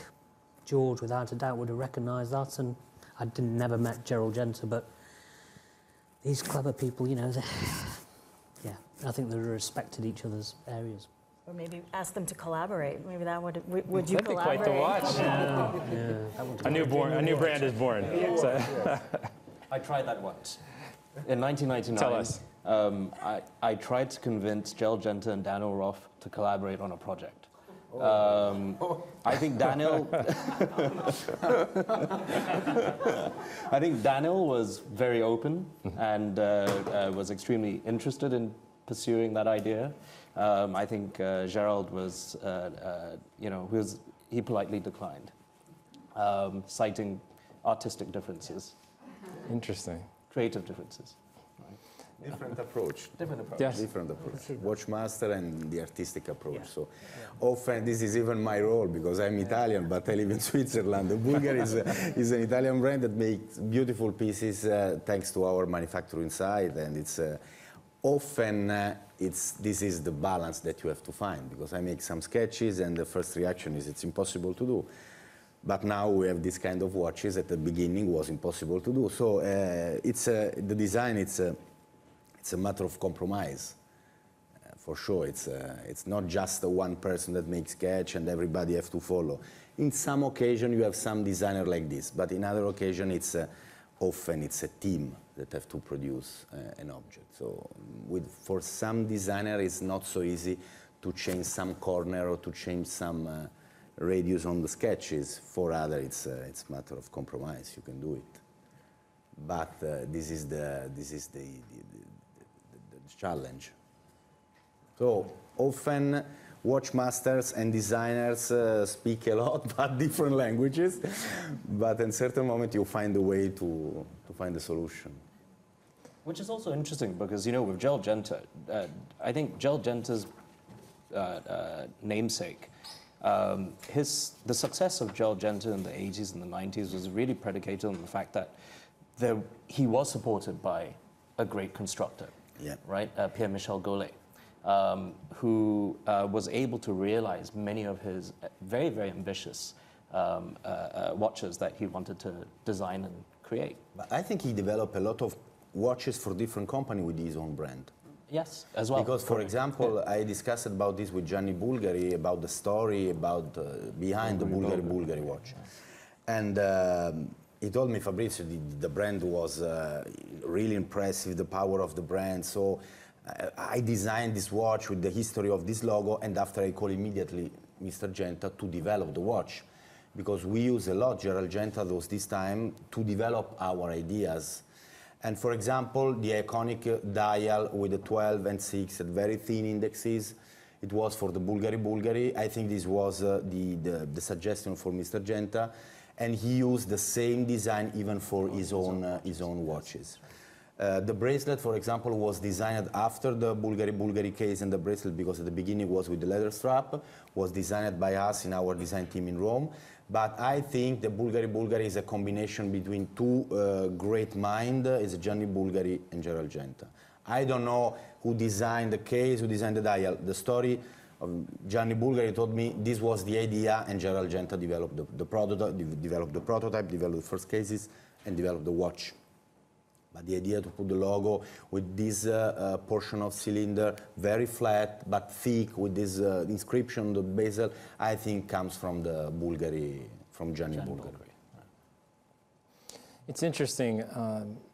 George, without a doubt, would have recognised that. And I never met Gerald Genta, but these clever people, you know, yeah, I think they respected each other's areas. Or maybe ask them to collaborate. Maybe that would you That'd be collaborate? quite the watch. Yeah. A new brand is born. So. I tried that once. In 1999, Tell us. I tried to convince Gerald Genta and Daniel Roth to collaborate on a project. I think Daniel was very open and was extremely interested in pursuing that idea. I think Gerald was, you know, he politely declined, citing artistic differences. Interesting. Creative differences. Different approach. Yes. Different approach. Watchmaster and the artistic approach. Yeah. So often this is even my role because I'm Italian, but I live in Switzerland. The Bulgari is an Italian brand that makes beautiful pieces thanks to our manufacturing side, and it's often this is the balance that you have to find, because I make some sketches and the first reaction is it's impossible to do. But now we have this kind of watches. At the beginning was impossible to do. So the design, it's a matter of compromise. For sure, it's not just one person that makes sketch and everybody have to follow. In some occasion you have some designer like this, but in other occasion often it's a team that have to produce an object. So for some designer it's not so easy to change some corner or to change some radius on the sketches. For others it's a matter of compromise. You can do it, but this is the challenge. So often watchmasters and designers speak a lot but different languages, but in certain moment you find a way to find a solution. Which is also interesting because, you know, with Gerald Genta, I think Gerald Genta's namesake, the success of Gerald Genta in the 80s and the 90s was really predicated on the fact that he was supported by a great constructor, right? Pierre-Michel Gaulet, who was able to realize many of his very, very ambitious watches that he wanted to design and create. But I think he developed a lot of watches for different companies with his own brand. Yes, as well. Because, for example, I discussed about this with Gianni Bulgari, about the story about behind the Bulgari watch. And he told me, Fabrizio, the brand was really impressive, the power of the brand. So I designed this watch with the history of this logo, and after I call immediately Mr. Genta to develop the watch. Because we use a lot, Gerald Genta was this time, to develop our ideas. And for example, the iconic dial with the 12 and 6 at very thin indexes, it was for the Bulgari. I think this was the suggestion for Mr. Genta, and he used the same design even for his own watches. The bracelet, for example, was designed after the Bulgari case, and the bracelet, because at the beginning was with the leather strap, was designed by us in our design team in Rome. But I think the Bulgari is a combination between two great minds, it's Gianni Bulgari and Gerald Genta. I don't know who designed the case, who designed the dial. The story of Gianni Bulgari told me this was the idea, and Gerald Genta developed the prototype, developed the first cases, and developed the watch. But the idea to put the logo with this portion of cylinder, very flat but thick, with this inscription on the bezel, I think comes from the Bulgari, from Gianni Bulgari. It's interesting,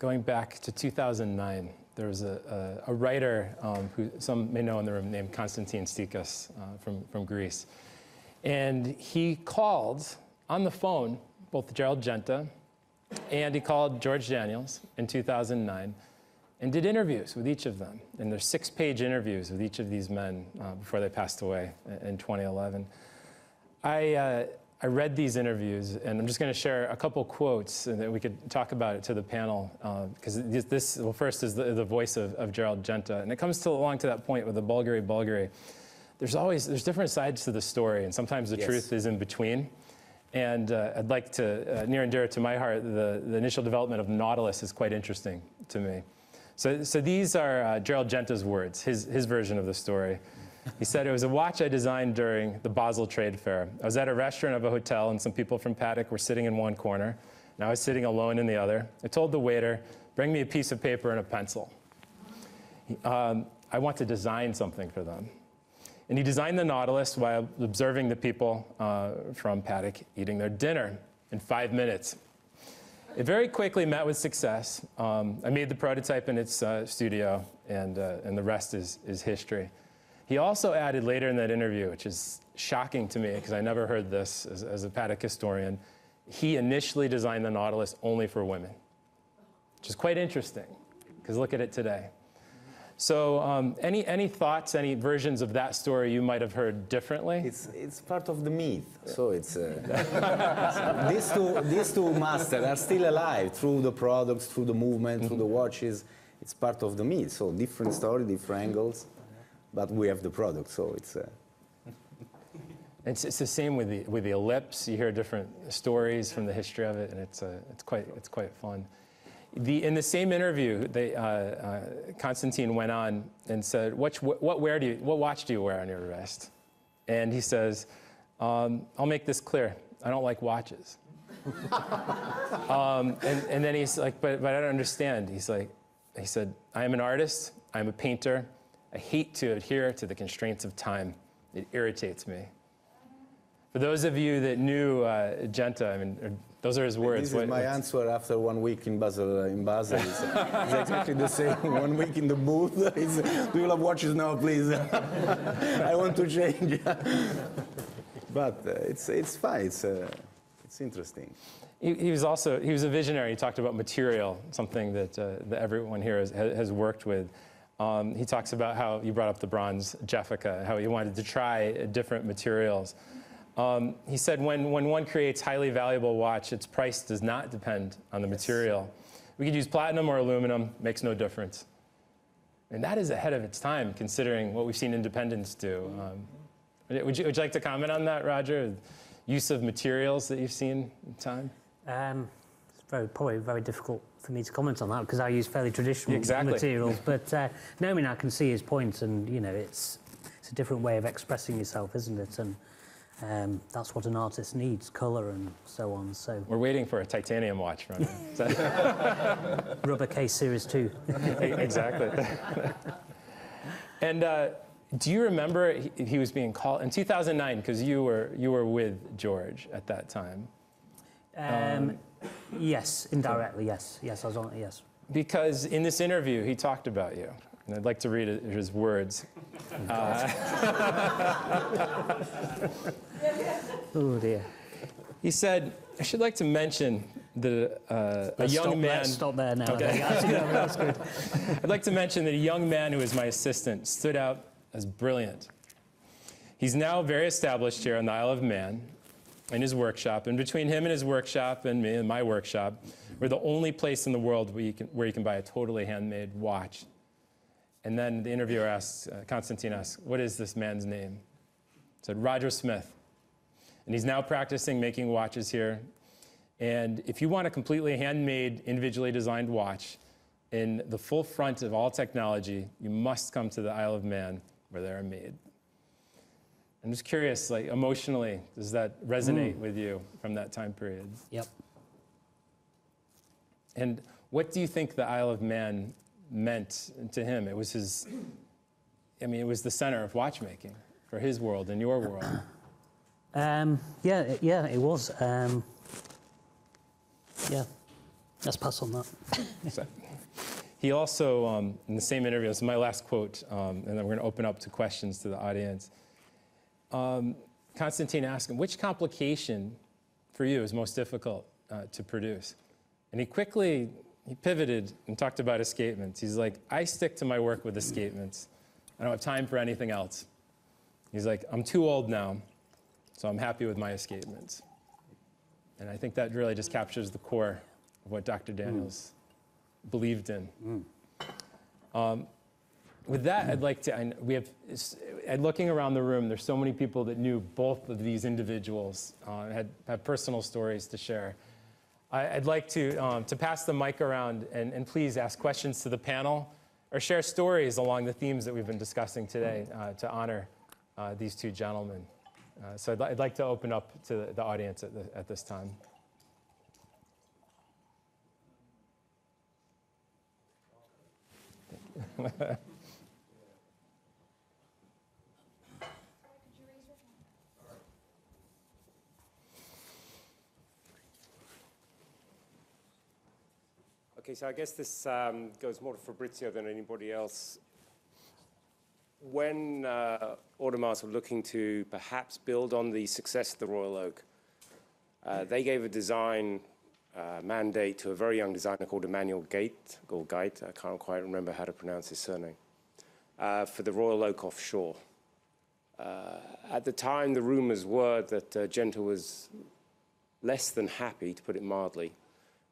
going back to 2009, there was a writer who some may know in the room named Konstantin Stikas from Greece. And he called on the phone both Gerald Genta and he called George Daniels in 2009 and did interviews with each of them. And there's 6-page interviews with each of these men before they passed away in 2011. I read these interviews, and I'm just going to share a couple quotes, and then we could talk about it to the panel, because this, well, first is the voice of Gerald Genta. And it comes along to that point with the Bulgari. There's different sides to the story, and sometimes the truth is in between. And I'd like to, near and dear to my heart, the initial development of Nautilus is quite interesting to me. So these are Gerald Genta's words, his version of the story. He said, "It was a watch I designed during the Basel Trade Fair. I was at a restaurant of a hotel, and some people from Paddock were sitting in one corner, and I was sitting alone in the other. I told the waiter, bring me a piece of paper and a pencil. I want to design something for them. And he designed the Nautilus while observing the people from Paddock eating their dinner in 5 minutes. It very quickly met with success. I made the prototype in its studio, and the rest is history." He also added later in that interview, which is shocking to me because I never heard this as a Paddock historian, he initially designed the Nautilus only for women, which is quite interesting because look at it today. So any thoughts, any versions of that story you might have heard differently? It's part of the myth. So it's these two masters are still alive through the products, through the movement, through the watches. It's part of the myth. So different story, different angles, but we have the product. So it's. It's the same with the ellipse. You hear different stories from the history of it, and it's quite fun. In the same interview, Konstantin went on and said, "What watch do you wear on your wrist?" And he says, "I'll make this clear. I don't like watches." and then he's like, "But I don't understand." He said, "I am an artist. I am a painter. I hate to adhere to the constraints of time. It irritates me." For those of you that knew Genta, I mean, those are his words. This is my answer after 1 week in Basel. It's exactly the same. 1 week in the booth. Do you love watches now, please? I want to change. But it's fine. It's interesting. He was a visionary. He talked about material, something that everyone here has worked with. He talks about how you brought up the bronze Jeffica, how he wanted to try different materials. He said when one creates highly valuable watch, its price does not depend on the material. We could use platinum or aluminum, makes no difference. And that is ahead of its time, considering what we've seen independents do. Would you like to comment on that, Roger? Use of materials that you've seen in time? It's probably very difficult for me to comment on that because I use fairly traditional materials. But no, I mean, I can see his point, and you know, it's a different way of expressing yourself, isn't it? And that's what an artist needs, colour and so on. So we're waiting for a titanium watch from him. Rubber case series 2. Exactly. And do you remember he was being called in 2009 because you were with George at that time? Yes, indirectly. Yes, I was on it. Yes. Because in this interview he talked about you. And I'd like to read his words. Oh dear. He said, "I should like to mention that a young man..." Let's stop there now. Okay. That's good. I'd like to mention that a young man who was my assistant stood out as brilliant. He's now very established here on the Isle of Man in his workshop. And between him and his workshop and me and my workshop, We're the only place in the world where you can buy a totally handmade watch. And then the interviewer asks, Constantine asks, what is this man's name? He said, Roger Smith. And he's now practicing making watches here. And if you want a completely handmade, individually designed watch in the full front of all technology, you must come to the Isle of Man where they are made. I'm just curious, like emotionally, does that resonate with you from that time period? Yep. And what do you think the Isle of Man meant to him? It was his, I mean, it was the center of watchmaking for his world and your world. Yeah, it was. Yeah, let's pass on that. So, he also, in the same interview, this is my last quote, and then we're going to open up to questions to the audience. Constantine asked him, which complication for you is most difficult to produce? And he pivoted and talked about escapements. He's like, I stick to my work with escapements. I don't have time for anything else. He's like, I'm too old now, so I'm happy with my escapements. And I think that really just captures the core of what Dr. Daniels believed in. With that, I'd like to, looking around the room, there's so many people that knew both of these individuals, had personal stories to share. I'd like to pass the mic around and please ask questions to the panel or share stories along the themes that we've been discussing today to honor these two gentlemen. So I'd like to open up to the audience at this time. Thank you. Okay, so I guess this goes more to Fabrizio than anybody else. When Audemars were looking to perhaps build on the success of the Royal Oak, they gave a design mandate to a very young designer called Emmanuel Gait, I can't quite remember how to pronounce his surname, for the Royal Oak offshore. At the time, the rumors were that Genta was less than happy, to put it mildly,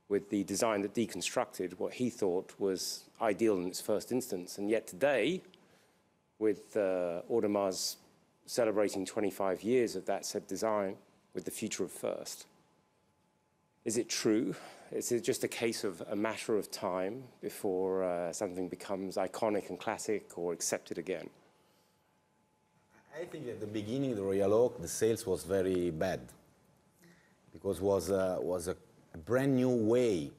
with the design that deconstructed what he thought was ideal in its first instance. And yet today, with Audemars celebrating 25 years of that said design with the future of first, is it true? Is it just a case of a matter of time before something becomes iconic and classic or accepted again? I think at the beginning, the Royal Oak, the sales was very bad because was a brand new way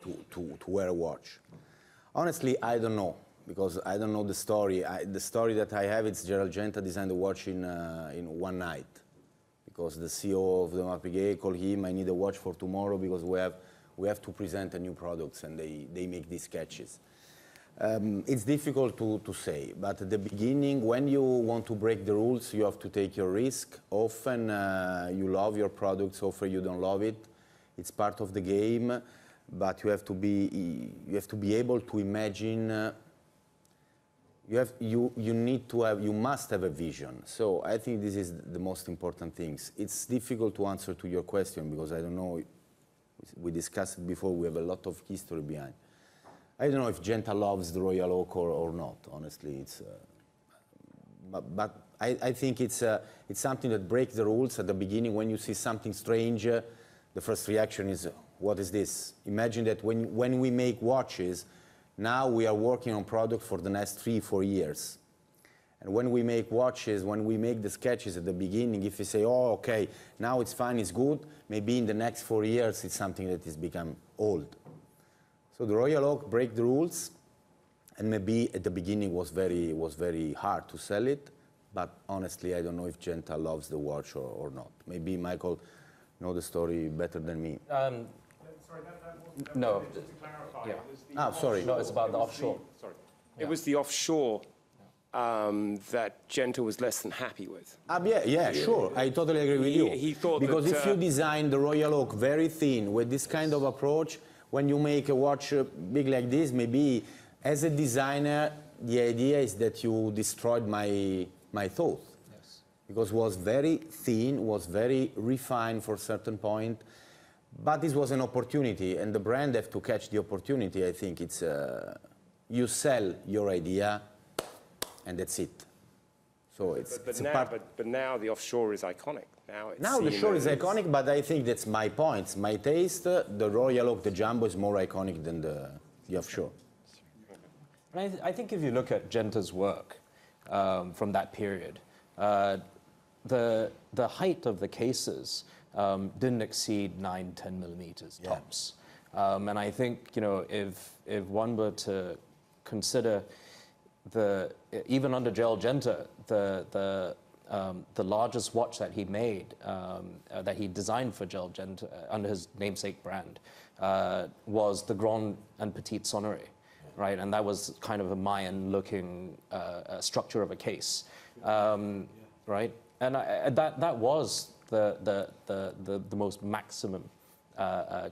to wear a watch. Honestly, I don't know, because I don't know the story. The story that I have, it's Gerald Genta designed the watch in one night, because the CEO of the Marpiguet called him, I need a watch for tomorrow because we have to present a new product, and they make these sketches. It's difficult to say, but at the beginning, when you want to break the rules, you have to take your risk. Often you love your products, often you don't love it. It's part of the game, but you have to be able to imagine. You must have a vision. So I think this is the most important things. It's difficult to answer to your question because I don't know. We discussed it before. We have a lot of history behind. I don't know if Genta loves the Royal Oak or not. Honestly, it's. But I think it's something that breaks the rules at the beginning. When you see something strange, the first reaction is, what is this? Imagine that when we make watches, now we are working on product for the next 3-4 years. And when we make watches, when we make the sketches at the beginning, if you say, oh, okay, now it's fine, it's good, maybe in the next 4 years it's something that has become old. So the Royal Oak break the rules, and maybe at the beginning was very hard to sell it, but honestly, I don't know if Genta loves the watch or not. Maybe Michael know the story better than me. Sorry, that No. just to clarify. Yeah. It was the Sorry. No, it's about the offshore. Sorry. It was the offshore that Genta was less than happy with. Yeah, sure. I totally agree with you. He thought because that, if you design the Royal Oak very thin with this kind of approach, when you make a watch big like this, maybe as a designer, the idea is that you destroyed my thought. Yes. Because it was very thin, was very refined for a certain point. But this was an opportunity, and the brand have to catch the opportunity. I think it's, you sell your idea, and that's it. So but now the offshore is iconic. Now the shore is iconic, but I think that's my point. My taste, the Royal Oak, the Jumbo is more iconic than the offshore. And I think if you look at Genta's work from that period, the height of the cases didn't exceed 9-10 millimeters tops. And I think, you know, if one were to consider even under Gerald Genta, the largest watch that he made, that he designed for Gerald Genta under his namesake brand, was the Grand and Petite Sonnerie, right? And that was kind of a Mayan-looking structure of a case, right? And that was the most maximum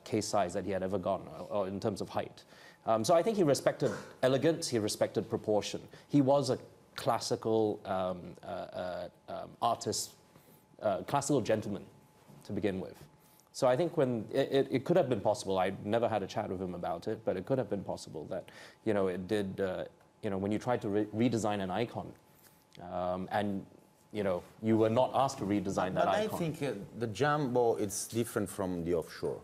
case size that he had ever gotten, or in terms of height. So I think he respected elegance, he respected proportion. He was a classical artist, classical gentleman to begin with. So I think when it could have been possible, I never had a chat with him about it, but it could have been possible that, you know, it did, you know, when you tried to redesign an icon, and, you know, you were not asked to redesign that icon. But I think the Jumbo, it's different from the offshore.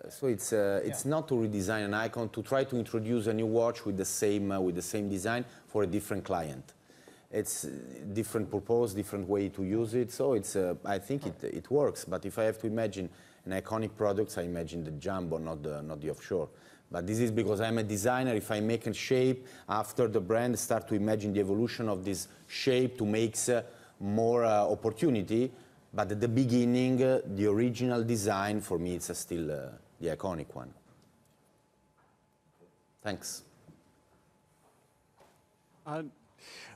So it's not to redesign an icon, to try to introduce a new watch with the same design for a different client. It's different purpose, different way to use it. So it's I think it works. But if I have to imagine an iconic product, I imagine the Jumbo, not the offshore. But this is because I'm a designer. If I make a shape after the brand start to imagine the evolution of this shape to make more opportunity. But at the beginning, the original design, for me, it's still the iconic one. Thanks.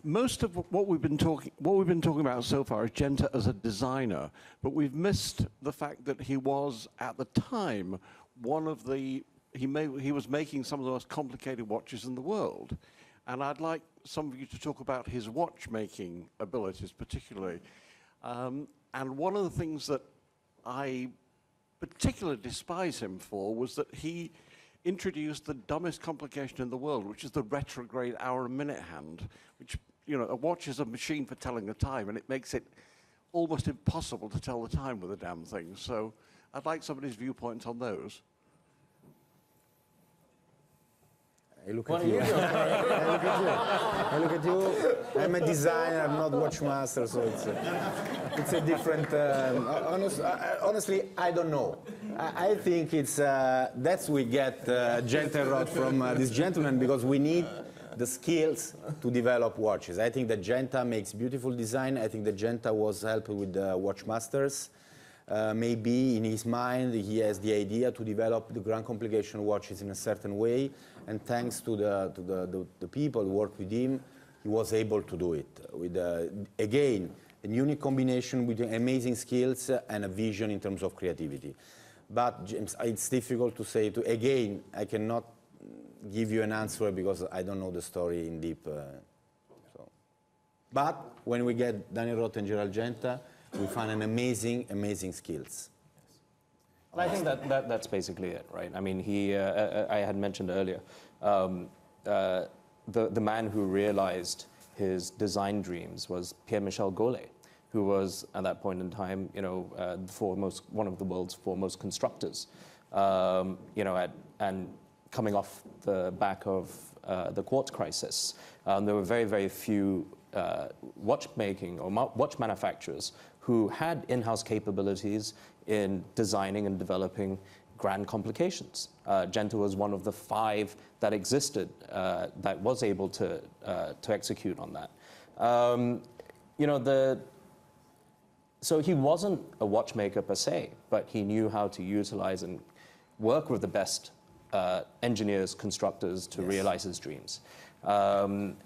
Most of what we've been talking about so far is Genta as a designer, but we've missed the fact that he was, at the time, one of the, he was making some of the most complicated watches in the world. And I'd like some of you to talk about his watchmaking abilities particularly. And one of the things that I particularly despise him for was that he introduced the dumbest complication in the world, which is the retrograde hour-and-minute hand, which, you know, a watch is a machine for telling the time, and it makes it almost impossible to tell the time with a damn thing. So I'd like somebody's viewpoints on those. I look at you. I look at you. I'm a designer. I'm not watch master, so it's a different. Honestly, I don't know. I think it's that's we get Genta and Rod from this gentleman, because we need the skills to develop watches. I think that Genta makes beautiful design. I think that Genta was helped with the watchmasters. Maybe in his mind he has the idea to develop the grand complication watches in a certain way, and thanks to the people who work with him, he was able to do it with again a unique combination with amazing skills and a vision in terms of creativity. But James, it's difficult to say. Again, I cannot give you an answer because I don't know the story in deep. But when we get Daniel Roth and Gerald Genta, we find an amazing skills. And I think that's basically it, right? I mean, I had mentioned earlier, the man who realized his design dreams was Pierre-Michel Gaulet, who was, at that point in time, you know, one of the world's foremost constructors, you know, and coming off the back of the quartz crisis. There were very few watchmaking or watch manufacturers who had in-house capabilities in designing and developing grand complications. Genta was one of the 5 that existed that was able to execute on that. You know, so he wasn't a watchmaker per se, but he knew how to utilize and work with the best engineers, constructors to realize his dreams. The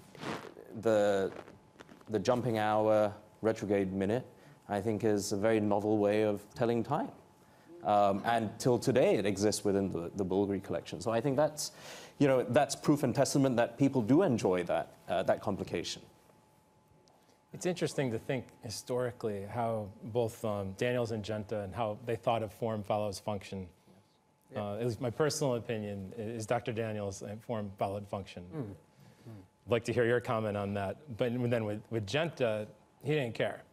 jumping hour, retrograde minute, I think is a very novel way of telling time. And till today, it exists within the Bulgari collection. So I think that's, you know, that's proof and testament that people do enjoy that complication. It's interesting to think historically how both Daniels and Genta and how they thought of form follows function. At least my personal opinion is Dr. Daniels and form followed function. I'd like to hear your comment on that. But then with Genta, he didn't care.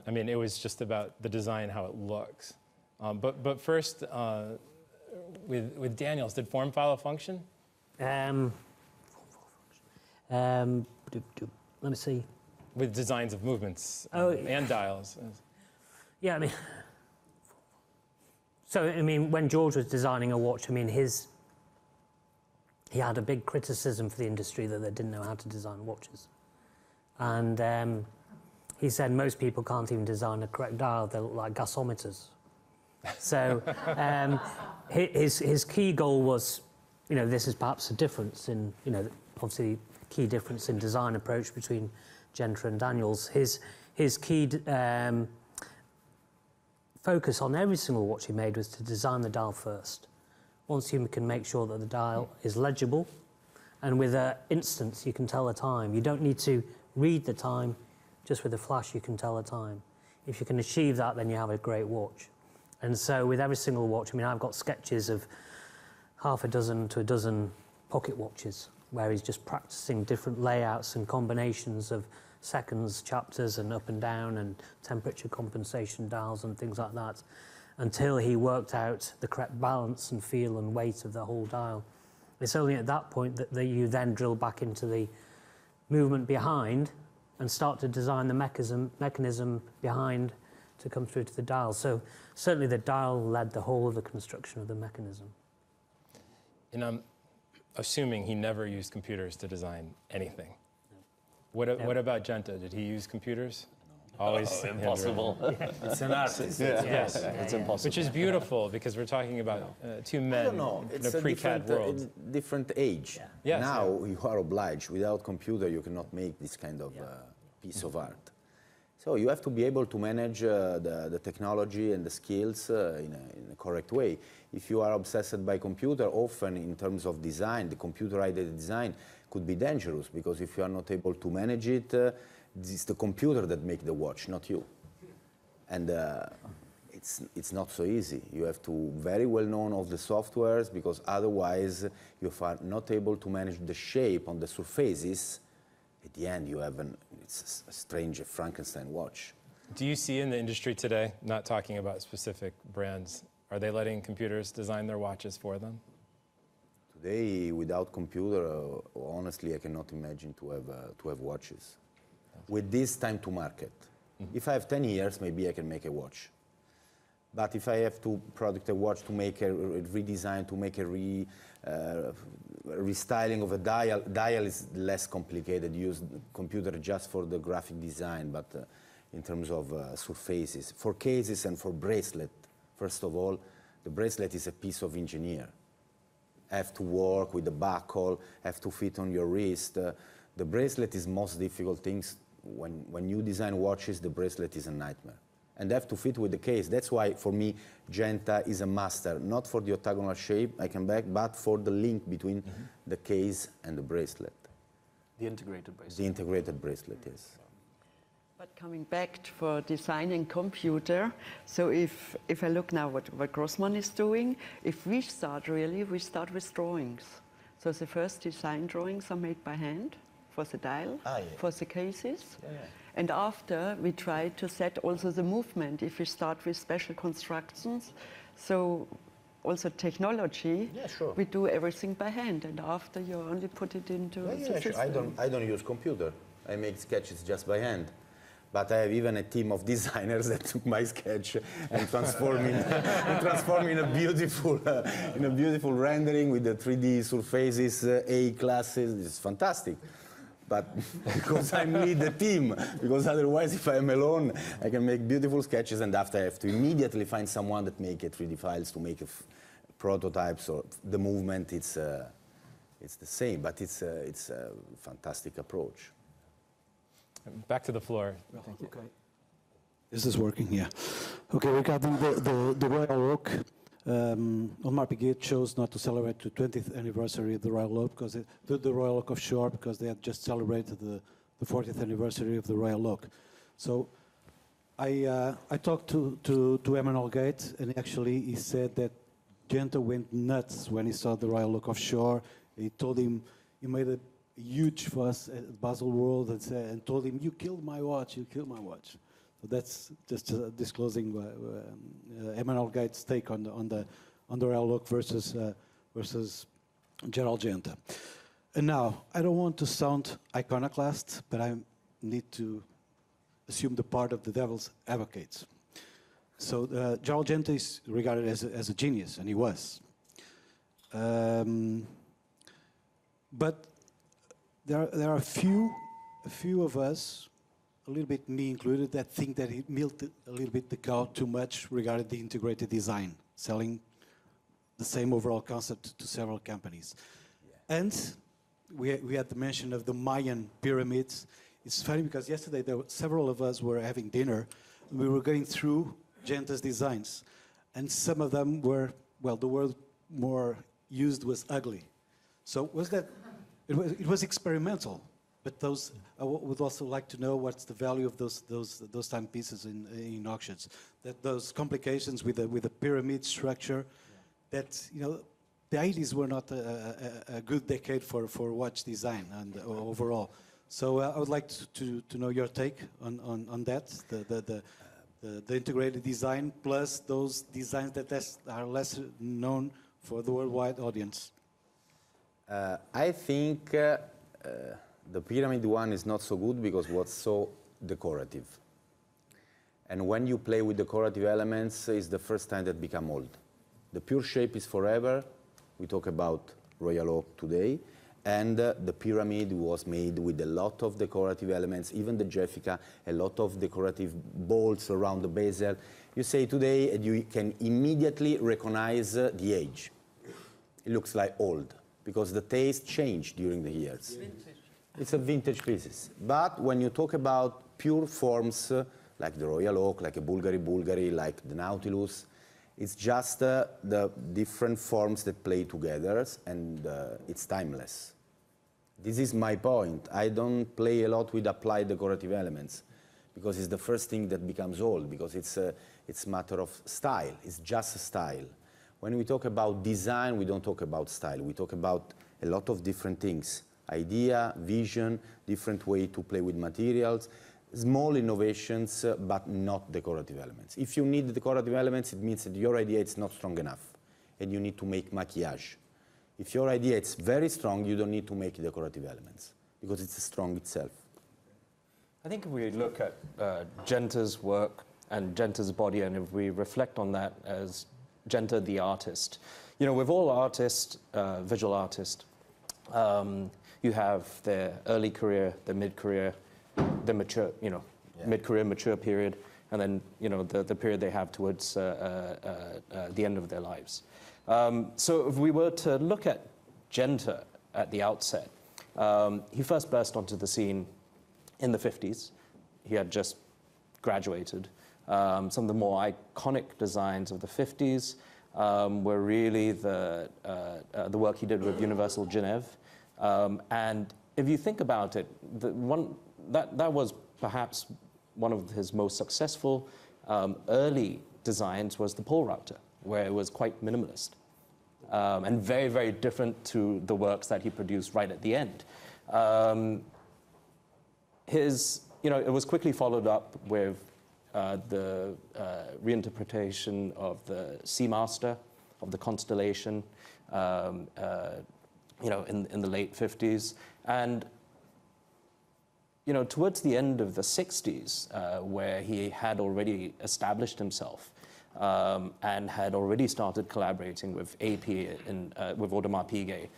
I mean, it was just about the design, how it looks. But first, with Daniels, did form follow function? Let me see. With designs of movements and dials. Yeah, I mean, so I mean, when George was designing a watch, I mean, he had a big criticism for the industry that they didn't know how to design watches, and he said most people can't even design a correct dial; they look like gasometers. So his key goal was, you know, this is perhaps a difference in, you know, obviously key difference in design approach between Genta and Daniels. His key focus on every single watch he made was to design the dial first. Once you can make sure that the dial is legible, and with an instance you can tell the time. You don't need to read the time, just with a flash you can tell the time. If you can achieve that, then you have a great watch. And so with every single watch, I mean, I've got sketches of half a dozen to a dozen pocket watches where he's just practicing different layouts and combinations of seconds, chapters, and up and down, and temperature compensation dials and things like that, until he worked out the correct balance and feel and weight of the whole dial. It's only at that point that you then drill back into the movement behind and start to design the mechanism behind to come through to the dial. So certainly the dial led the whole of the construction of the mechanism. And I'm assuming he never used computers to design anything. What about Genta? Did he use computers? Always impossible. It's an artist. Yes, It's impossible. which is beautiful because we're talking about two men I don't know. in It's a a pre-CAD world. different age. Yes, Now you are obliged. Without computer, you cannot make this kind of piece of art. So you have to be able to manage the technology and the skills in a correct way. If you are obsessed by computer, often in terms of design, the computer-aided design could be dangerous, because if you are not able to manage it, it's the computer that makes the watch, not you. And it's not so easy. You have to very well know all the softwares, because otherwise you are not able to manage the shape on the surfaces. At the end, you have it's a strange Frankenstein watch. Do you see in the industry today, not talking about specific brands, are they letting computers design their watches for them? Today, without computer, honestly, I cannot imagine to have watches. With this time to market. If I have 10 years, maybe I can make a watch. But if I have to produce a watch to make a redesign, to make a restyling of a dial is less complicated. Use computer just for the graphic design, but in terms of surfaces. For cases and for bracelet, first of all, the bracelet is a piece of engineer. Have to work with the buckle, have to fit on your wrist. The bracelet is most difficult things. When you design watches, the bracelet is a nightmare. And they have to fit with the case. That's why, for me, Genta is a master, not for the octagonal shape, I come back, but for the link between the case and the bracelet. The integrated bracelet. The integrated bracelet, yes. But coming back for designing computer, so if I look now what Grossman is doing, if we start with drawings. So the first design drawings are made by hand for the dial, for the cases. And after, we try to set also the movement, if we start with special constructions. So also technology, we do everything by hand, and after you only put it into the system. I don't use computer. I make sketches just by hand. But I have even a team of designers that took my sketch and transform in a beautiful rendering with the 3D surfaces, A classes. It's fantastic. But because I need the team, because otherwise if I'm alone, I can make beautiful sketches, and after I have to immediately find someone that make a 3D files to make prototypes, or the movement, it's the same, but it's a fantastic approach. Back to the floor. Thank you. Okay. This is working, yeah. Okay, regarding the Royal Oak, Audemars Piguet chose not to celebrate the 20th anniversary of the Royal Oak, because the Royal Oak offshore, because they had just celebrated the the 40th anniversary of the Royal Oak. So I talked to Emmanuel Gate, and actually he said that Genta went nuts when he saw the Royal Oak offshore. He told him, he made a huge fuss at Basel World and told him, you killed my watch, you killed my watch. So that's just disclosing Emmanuel Gate's take on the Royal Oak versus Gerald Genta. And now, I don't want to sound iconoclast, but I need to assume the part of the devil's advocates. So Gerald Genta is regarded as a genius, and he was. But there are a few of us, a little bit me included, that think that he milked a little bit the cow too much regarding the integrated design, selling the same overall concept to several companies. Yeah. And we had the mention of the Mayan pyramids. It's funny because yesterday several of us were having dinner, and we were going through Genta's designs, and some of them were, well, the word more used was ugly. So was that, it was experimental, but those, I would also like to know what's the value of those timepieces in auctions. That those complications with the pyramid structure, that, you know, the 80s were not a good decade for watch design and overall. So I would like to know your take on that, the integrated design plus those designs that are less known for the worldwide audience. I think the pyramid one is not so good because what's so decorative. And when you play with decorative elements, it's the first time that become old. The pure shape is forever. We talk about Royal Oak today. And the pyramid was made with a lot of decorative elements, even the Jeffica, a lot of decorative bolts around the bezel. You say today, and you can immediately recognize the age. It looks like old, because the taste changed during the years. It's a vintage pieces. But when you talk about pure forms, like the Royal Oak, like a Bulgari, like the Nautilus, it's just the different forms that play together, and it's timeless. This is my point. I don't play a lot with applied decorative elements because it's the first thing that becomes old, because it's a matter of style. It's just a style. When we talk about design, we don't talk about style. We talk about a lot of different things. Idea, vision, different way to play with materials, small innovations, but not decorative elements. If you need decorative elements, it means that your idea is not strong enough, and you need to make maquillage. If your idea is very strong, you don't need to make decorative elements, because it's strong itself. I think if we look at Genta's work and Genta's body, and if we reflect on that as Genta the artist, you know, with all artists, visual artists, you have their early career, their mid-career, the mature, you know, mid-career, mature period, and then, you know, the period they have towards the end of their lives. So if we were to look at Genta at the outset, he first burst onto the scene in the 50s. He had just graduated. Some of the more iconic designs of the 50s were really the work he did with Universal Genève. And if you think about it, that was perhaps one of his most successful early designs was the pole router, where it was quite minimalist and very, very different to the works that he produced right at the end. You know, it was quickly followed up with the reinterpretation of the Seamaster, of the Constellation, you know, in the late 50s. And, you know, towards the end of the 60s, where he had already established himself and had already started collaborating with AP and with Audemars Piguet,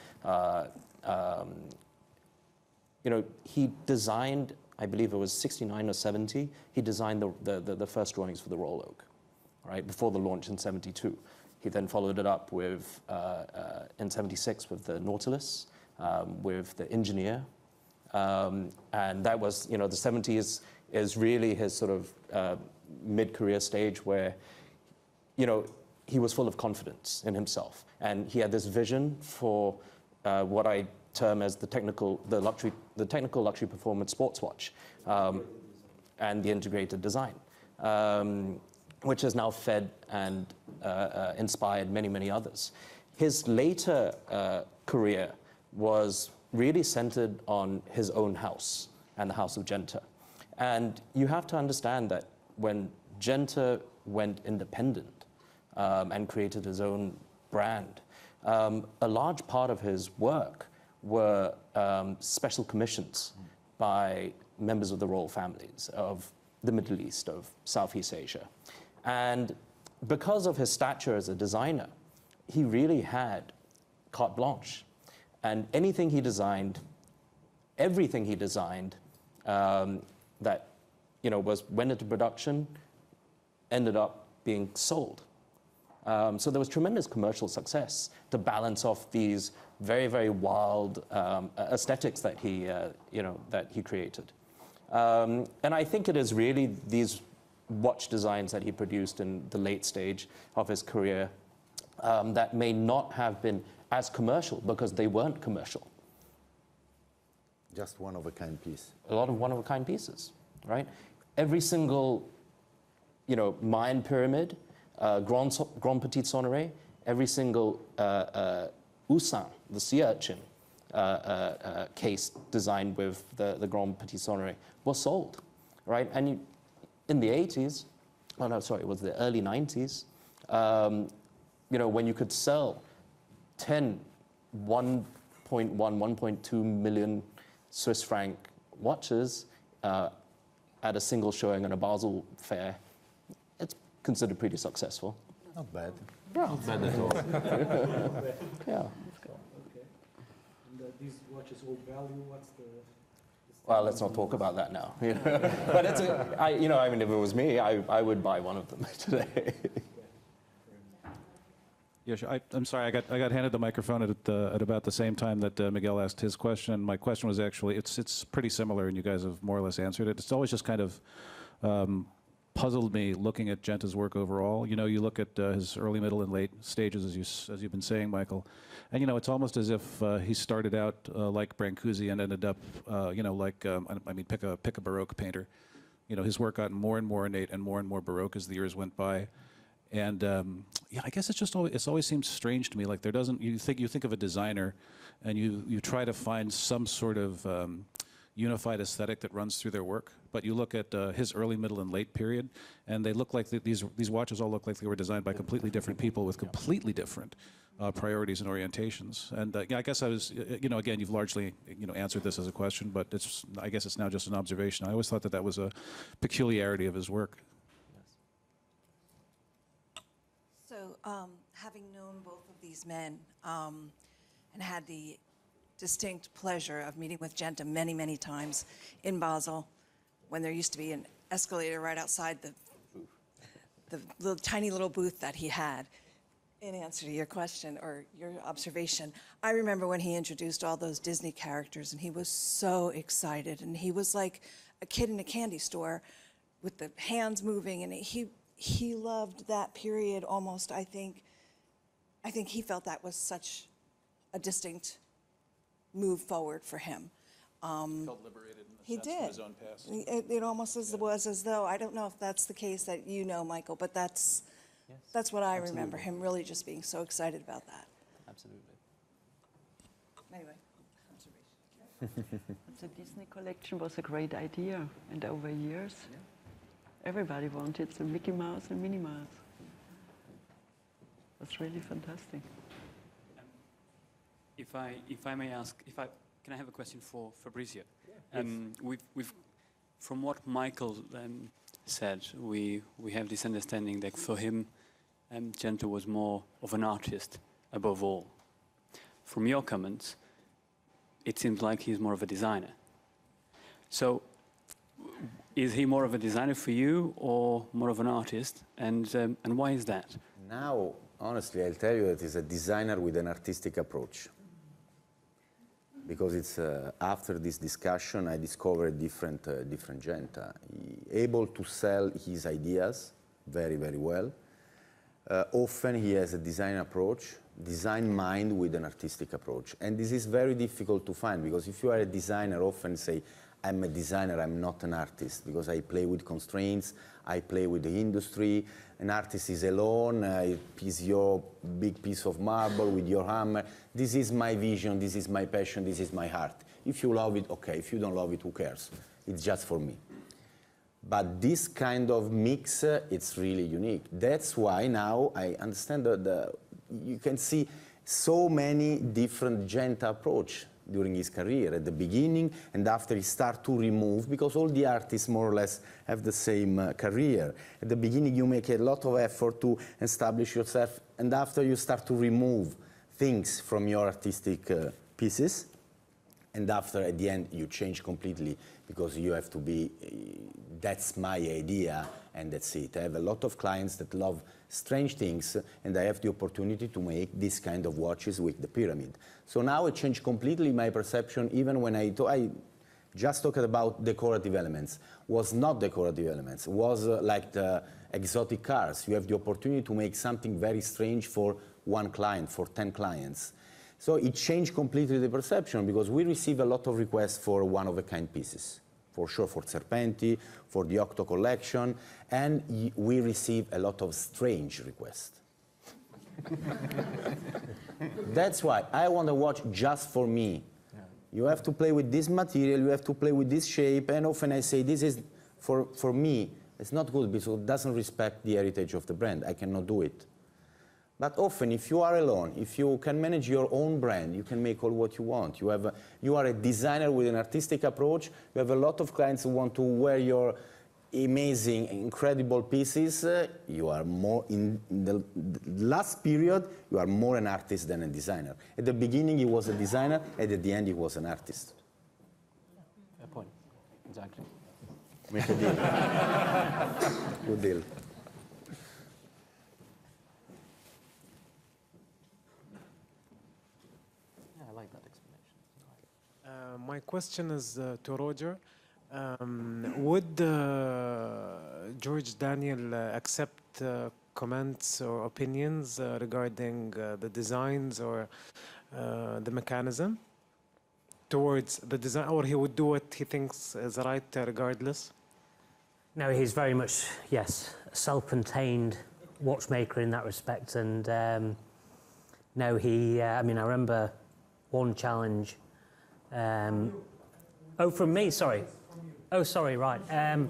you know, he designed, I believe it was 69 or 70, he designed the first drawings for the Royal Oak, right, before the launch in 72. He then followed it up with, in 76 with the Nautilus, with the Engineer. And that was, you know, the 70s is really his sort of mid-career stage where, you know, he was full of confidence in himself. And he had this vision for what I term as the technical luxury performance sports watch, and the integrated design, which has now fed and inspired many, many others. His later career was really centered on his own house and the house of Genta. And you have to understand that when Genta went independent and created his own brand, a large part of his work were special commissions by members of the royal families of the Middle East, of Southeast Asia. And because of his stature as a designer, he really had carte blanche. And anything he designed, everything he designed that went into production ended up being sold. So there was tremendous commercial success to balance off these very, very wild aesthetics that he created. And I think it is really these watch designs that he produced in the late stage of his career that may not have been as commercial because they weren't commercial. Just one-of-a-kind piece. A lot of one-of-a-kind pieces, right? Every single, Mayan pyramid, Grand Petit Sonnerie, every single Usan, the sea urchin case designed with the Grand Petit Sonnerie was sold, right? And in the 80s, it was the early 90s, when you could sell 10, 1.1, 1.2 million Swiss franc watches at a single showing on a Basel fair, it's considered pretty successful. Not bad. Yeah. Not bad at all. Yeah. Okay. And these watches hold value. What's the? Well, let's not talk about that now. But it's if it was me, I would buy one of them today. Yeah, sure. I'm sorry. I got handed the microphone at about the same time that Miguel asked his question. My question was actually it's pretty similar, and you guys have more or less answered it. It's always just kind of puzzled me looking at Genta's work overall. You look at his early, middle, and late stages, as you've been saying, Michael, and it's almost as if he started out like Brancusi and ended up, pick a Baroque painter. His work got more and more innate and more Baroque as the years went by. And I guess it's always seemed strange to me. Like you think of a designer, and you try to find some sort of unified aesthetic that runs through their work. But you look at his early, middle, and late period, and they look like these watches all look like they were designed by completely different people with completely different priorities and orientations. And I guess I was, again, you've largely answered this as a question, but I guess it's now just an observation. I always thought that was a peculiarity of his work. Having known both of these men and had the distinct pleasure of meeting with Genta many, many times in Basel, when there used to be an escalator right outside the little tiny little booth that he had, in answer to your question or your observation, I remember when he introduced all those Disney characters, and he was so excited, and he was like a kid in a candy store with the hands moving, and he loved that period almost. I think he felt that was such a distinct move forward for him. Felt liberated in the sense of his own past. It almost was as though, I don't know if that's the case that Michael, but that's what I remember, him really just being so excited about that. Absolutely. Anyway, observation. The Disney collection was a great idea, and over years, everybody wanted the Mickey Mouse and Minnie Mouse. That's really fantastic. If I may ask, can I have a question for Fabrizio? Yeah, we've from what Michael said, we have this understanding that for him, Genta was more of an artist above all. From your comments, it seems like he's more of a designer. So, is he more of a designer for you, or more of an artist? And why is that? Now, honestly, I'll tell you that he's a designer with an artistic approach. Because it's after this discussion, I discovered different Genta. He able to sell his ideas very, very well. often he has a design approach, design mind with an artistic approach. And this is very difficult to find, because if you are a designer, often say, I'm a designer, I'm not an artist, because I play with constraints, I play with the industry. An artist is alone, is your big piece of marble with your hammer. This is my vision, this is my passion, this is my heart. If you love it, okay. If you don't love it, who cares? It's just for me. But this kind of mix, it's really unique. That's why now I understand that you can see so many different Genta approach during his career, at the beginning and after he start to remove, because all the artists more or less have the same career. At the beginning you make a lot of effort to establish yourself, and after you start to remove things from your artistic pieces, and after at the end you change completely, because you have to be, that's my idea and that's it. I have a lot of clients that love strange things, and I have the opportunity to make this kind of watches with the pyramid. So now it changed completely my perception, even when I just talked about decorative elements. Was not decorative elements, was like the exotic cars. You have the opportunity to make something very strange for one client, for 10 clients. So it changed completely the perception, because we receive a lot of requests for one-of-a-kind pieces. For sure, for Serpenti, for the Octo collection, and we receive a lot of strange requests. That's why I want a watch just for me. Yeah. You have to play with this material, you have to play with this shape, and often I say, this is for me, it's not good because it doesn't respect the heritage of the brand. I cannot do it. But often, if you are alone, if you can manage your own brand, you can make all what you want. You are a designer with an artistic approach. You have a lot of clients who want to wear your amazing, incredible pieces. You are more, in the last period, you are more an artist than a designer. At the beginning, he was a designer, and at the end, he was an artist. Fair point. Exactly. Make a deal. Good deal. My question is to Roger. Would George Daniel accept comments or opinions regarding the designs or the mechanism towards the design, or he would do what he thinks is right regardless? No, he's very much, yes, a self-contained watchmaker in that respect. And no, he, I mean, I remember one challenge. Oh, from me, sorry. Oh, sorry, right. In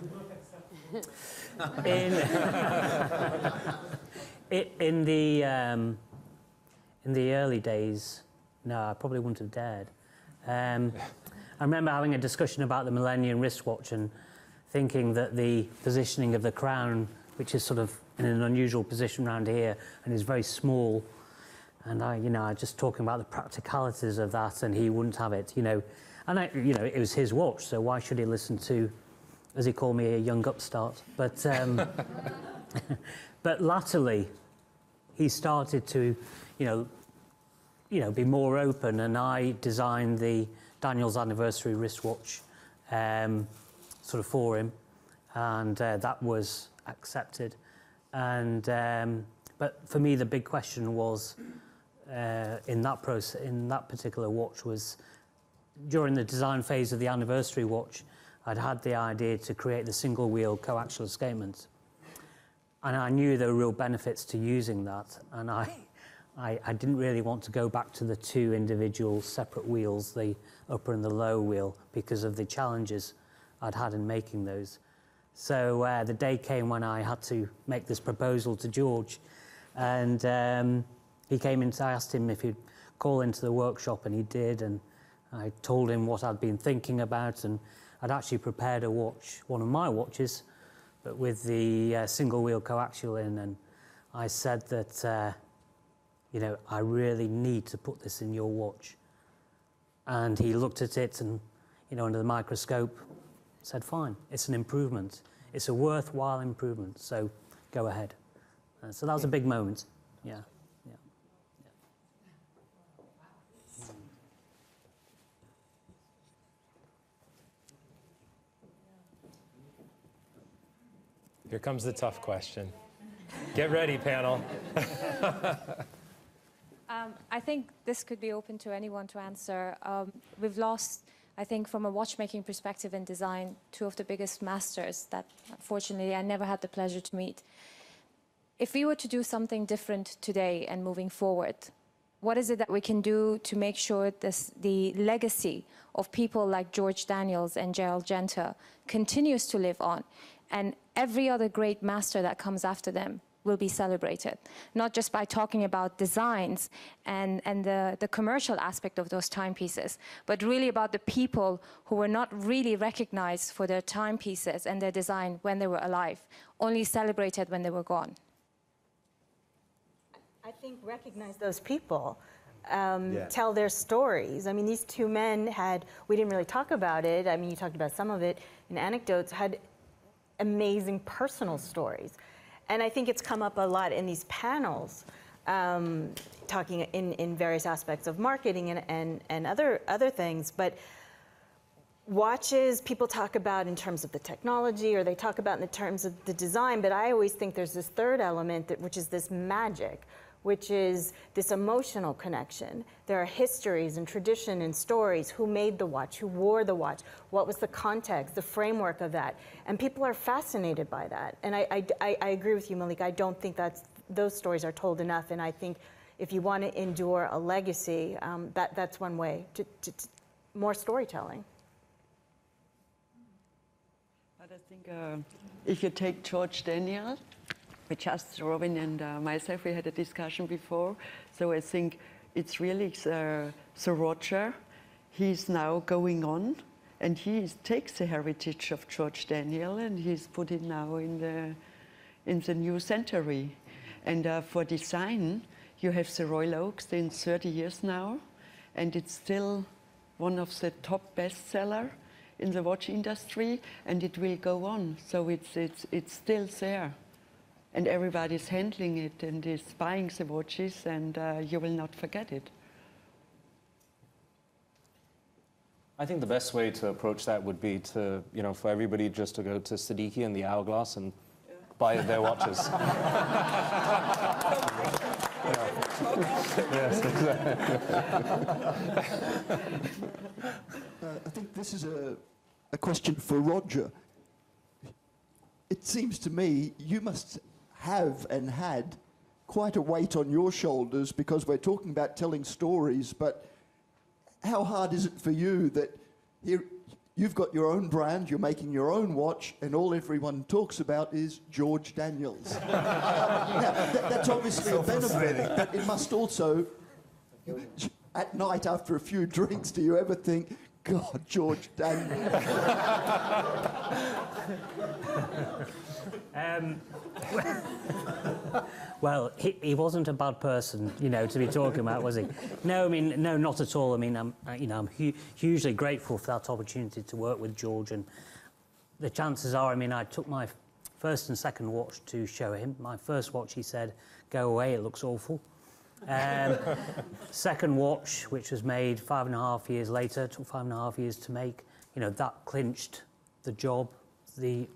the early days, no, I probably wouldn't have dared. I remember having a discussion about the Millennium wristwatch and thinking that the positioning of the crown, which is sort of in an unusual position around here and is very small, and I just talking about the practicalities of that, and he wouldn't have it, and it was his watch, so why should he listen to, as he called me, a young upstart? But but latterly, he started to, be more open, and I designed the Daniels anniversary wristwatch, sort of for him, and that was accepted. And but for me, the big question was. In that particular watch was, during the design phase of the anniversary watch, I'd had the idea to create the single wheel coaxial escapement. And I knew there were real benefits to using that. And I didn't really want to go back to the two individual separate wheels, the upper and the lower wheel, because of the challenges I'd had in making those. So the day came when I had to make this proposal to George. And he came in, I asked him if he'd call into the workshop, and he did, and I told him what I'd been thinking about, and I'd actually prepared a watch, one of my watches, but with the single wheel coaxial in, and I said that, I really need to put this in your watch. And he looked at it and, under the microscope, said, fine, it's an improvement. It's a worthwhile improvement, so go ahead. So that was a big moment, yeah. Here comes the tough question. Get ready, panel. I think this could be open to anyone to answer. We've lost, I think, from a watchmaking perspective and design, two of the biggest masters that, unfortunately, I never had the pleasure to meet. If we were to do something different today and moving forward, what is it that we can do to make sure the legacy of people like George Daniels and Gerald Genta continues to live on, and every other great master that comes after them will be celebrated, not just by talking about designs and the commercial aspect of those timepieces, but really about the people who were not really recognized for their timepieces and their design when they were alive, only celebrated when they were gone. I think recognize those people, tell their stories. I mean, these two men had, we didn't really talk about it, I mean, you talked about some of it in anecdotes, had amazing personal stories. And I think it's come up a lot in these panels, talking in various aspects of marketing and other things. But watches, people talk about in terms of the technology, or they talk about in the terms of the design, but I always think there's this third element, which is this magic, which is this emotional connection. There are histories and tradition and stories. Who made the watch? Who wore the watch? What was the context, the framework of that? And people are fascinated by that. And I agree with you, Malik. I don't think those stories are told enough. And I think if you want to endure a legacy, that's one way, to more storytelling. But I think if you take George Daniels, which just Robin and myself, we had a discussion before. So I think it's really Sir Roger. He's now going on, and he takes the heritage of George Daniel, and he's put it now in the new century. And for design, you have the Royal Oak in 30 years now, and it's still one of the top bestsellers in the watch industry, and it will go on. So it's still there. And everybody's handling it and is buying the watches, and you will not forget it. I think the best way to approach that would be to, for everybody just to go to Siddiqui and the Hourglass and buy their watches. Yes, exactly. I think this is a question for Roger. It seems to me you must have and had quite a weight on your shoulders, because we're talking about telling stories, but how hard is it for you that here you've got your own brand, you're making your own watch, and all everyone talks about is George Daniels? Now, that's obviously a benefit, but it must also, at night after a few drinks, do you ever think, God, George Daniels? Well, he wasn't a bad person, to be talking about, was he? No, I mean, no, not at all. I mean, I'm hugely grateful for that opportunity to work with George, and the chances are, I mean, I took my first and second watch to show him. My first watch, he said, "Go away, it looks awful." Second watch, which was made 5.5 years later, took 5.5 years to make, that clinched the job. He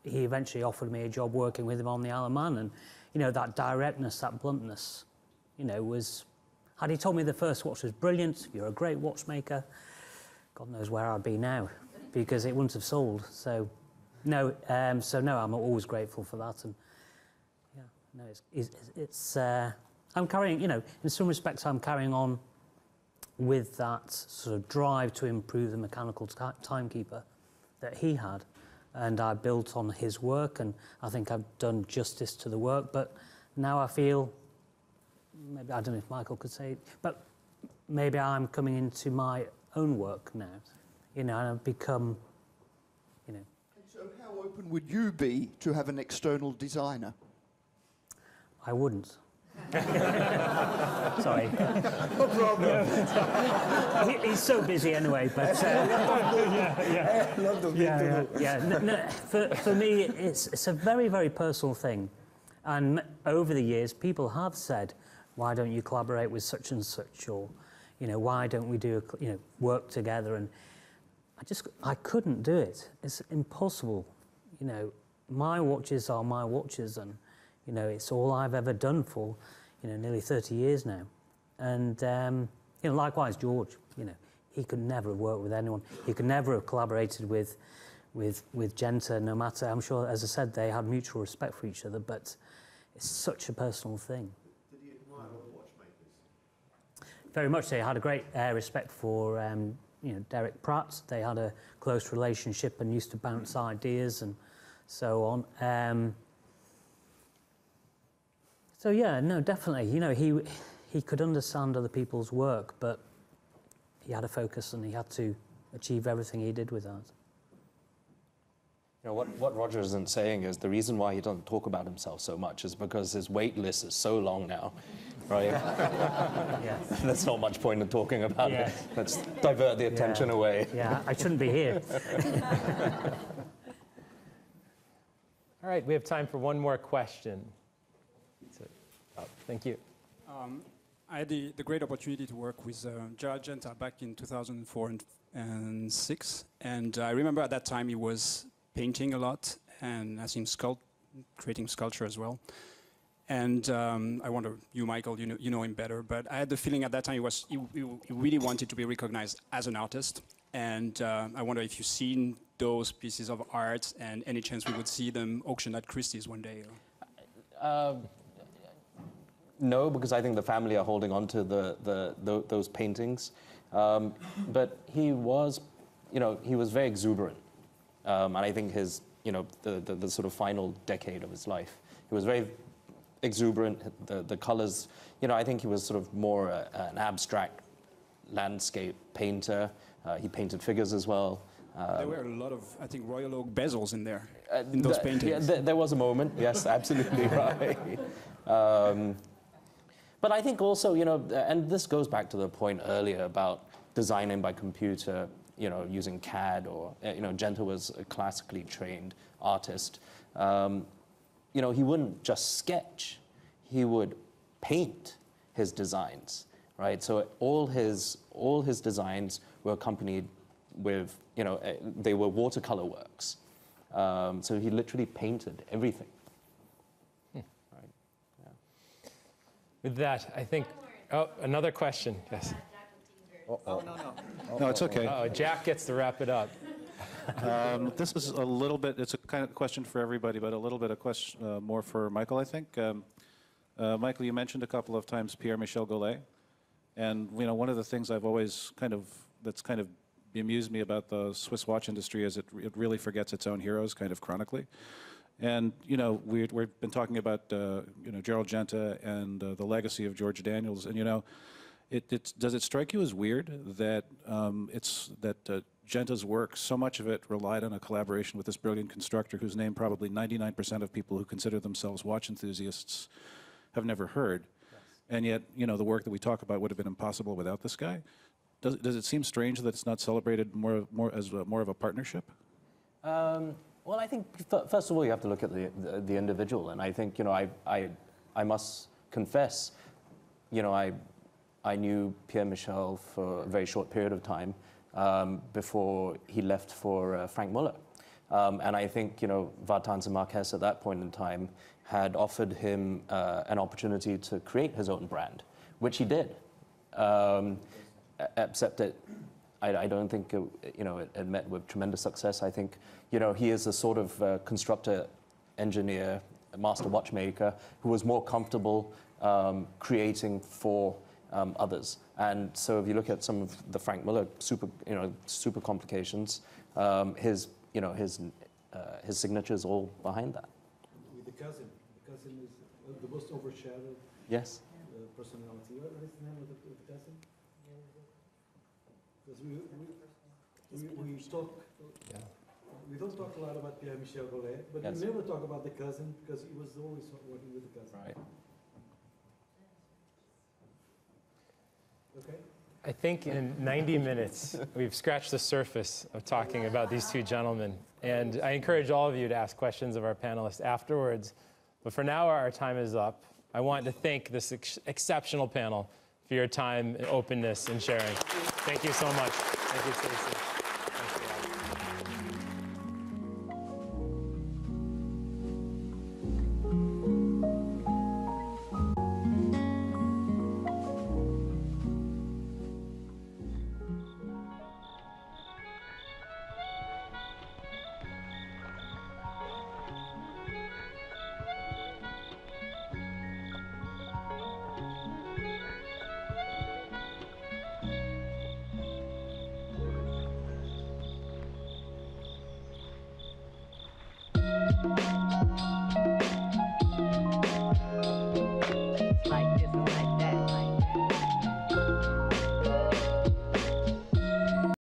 eventually offered me a job working with him on the Isle of Man, and that directness, that bluntness, was, had he told me the first watch was brilliant, you're a great watchmaker, God knows where I'd be now, because it wouldn't have sold. So no, I'm always grateful for that. And yeah, no, it's I'm carrying, in some respects I'm carrying on with that sort of drive to improve the mechanical timekeeper that he had. And I built on his work, and I think I've done justice to the work. But now I feel, maybe, I don't know if Michael could say it, but maybe I'm coming into my own work now, and I've become, And so how open would you be to have an external designer? I wouldn't. Sorry. No problem. He's so busy anyway, but for me, it's a very, very personal thing, and over the years, people have said, "Why don't you collaborate with such and such?" or, "Why don't we do work together?" And I couldn't do it. It's impossible. My watches are my watches, and You know, it's all I've ever done for, you know, nearly 30 years now. And, you know, likewise, George, you know, he could never have worked with anyone. He could never have collaborated with Genta, no matter, I'm sure, as I said, they had mutual respect for each other, but it's such a personal thing. Did he admire other watchmakers? Very much so. He had a great respect for, you know, Derek Pratt. They had a close relationship and used to bounce ideas and so on. So yeah, no, definitely. You know, he could understand other people's work, but he had a focus and he had to achieve everything he did with that. You know, what Roger isn't saying is the reason why he doesn't talk about himself so much is because his wait list is so long now, right? Yes. There's not much point in talking about Yeah. it. Let's divert the attention away. Yeah, I shouldn't be here. All right, we have time for one more question. Thank you. I had the great opportunity to work with Gerald Genta back in 2004 and 6. And I remember at that time he was painting a lot, and I think creating sculpture as well. And I wonder, you, Michael, you know him better, but I had the feeling at that time he really wanted to be recognized as an artist. And I wonder if you've seen those pieces of art and any chance we would see them auctioned at Christie's one day. No, because I think the family are holding on to those paintings. But he was, you know, he was very exuberant. And I think his, you know, the sort of final decade of his life, he was very exuberant. The colors, you know, I think he was sort of more an abstract landscape painter. He painted figures as well. There were a lot of, I think, Royal Oak bezels in there, in those paintings. Yeah, there was a moment, yes, absolutely right. But I think also, you know, and this goes back to the point earlier about designing by computer, you know, using CAD or, you know, Genta was a classically trained artist. You know, he wouldn't just sketch, he would paint his designs, right? So all his designs were accompanied with, you know, they were watercolor works. So he literally painted everything. Right. Yeah. With that, I think, oh, another question, yes. No, it's okay. Oh, Jack gets to wrap it up. This is a little bit, it's a kind of question for everybody, but a little bit of question more for Michael, I think. Michael, you mentioned a couple of times Pierre-Michel Gollet. And, you know, one of the things I've always that's kind of bemused me about the Swiss watch industry is it really forgets its own heroes kind of chronically. And, you know, we've been talking about, you know, Gerald Genta and the legacy of George Daniels. And, you know, does it strike you as weird that Genta's work, so much of it relied on a collaboration with this brilliant constructor whose name probably 99% of people who consider themselves watch enthusiasts have never heard. Yes. And yet, you know, the work that we talk about would have been impossible without this guy. Does it seem strange that it's not celebrated more of a partnership? Well, I think first of all you have to look at the individual, and I think, you know, I must confess, you know, I knew Pierre-Michel for a very short period of time before he left for Frank Muller, and I think, you know, Vartanz and Marquez at that point in time had offered him an opportunity to create his own brand, which he did. Except that I don't think you know, it met with tremendous success. I think, you know, he is a sort of constructor, engineer, master watchmaker who was more comfortable creating for others. And so if you look at some of the Frank Muller super complications, his signature is all behind that. With the cousin is the most overshadowed. Yes. Personality. What is the name of the cousin? Because we talk. Yeah. We don't talk a lot about Pierre-Michel Gollet, but yes. we never talk about the cousin because he was always working with the cousin. Right. Okay. I think in 90 minutes, we've scratched the surface of talking about these two gentlemen. And I encourage all of you to ask questions of our panelists afterwards. But for now, our time is up. I want to thank this exceptional panel for your time, openness, and sharing. Thank you so much. Thank you, Stacy.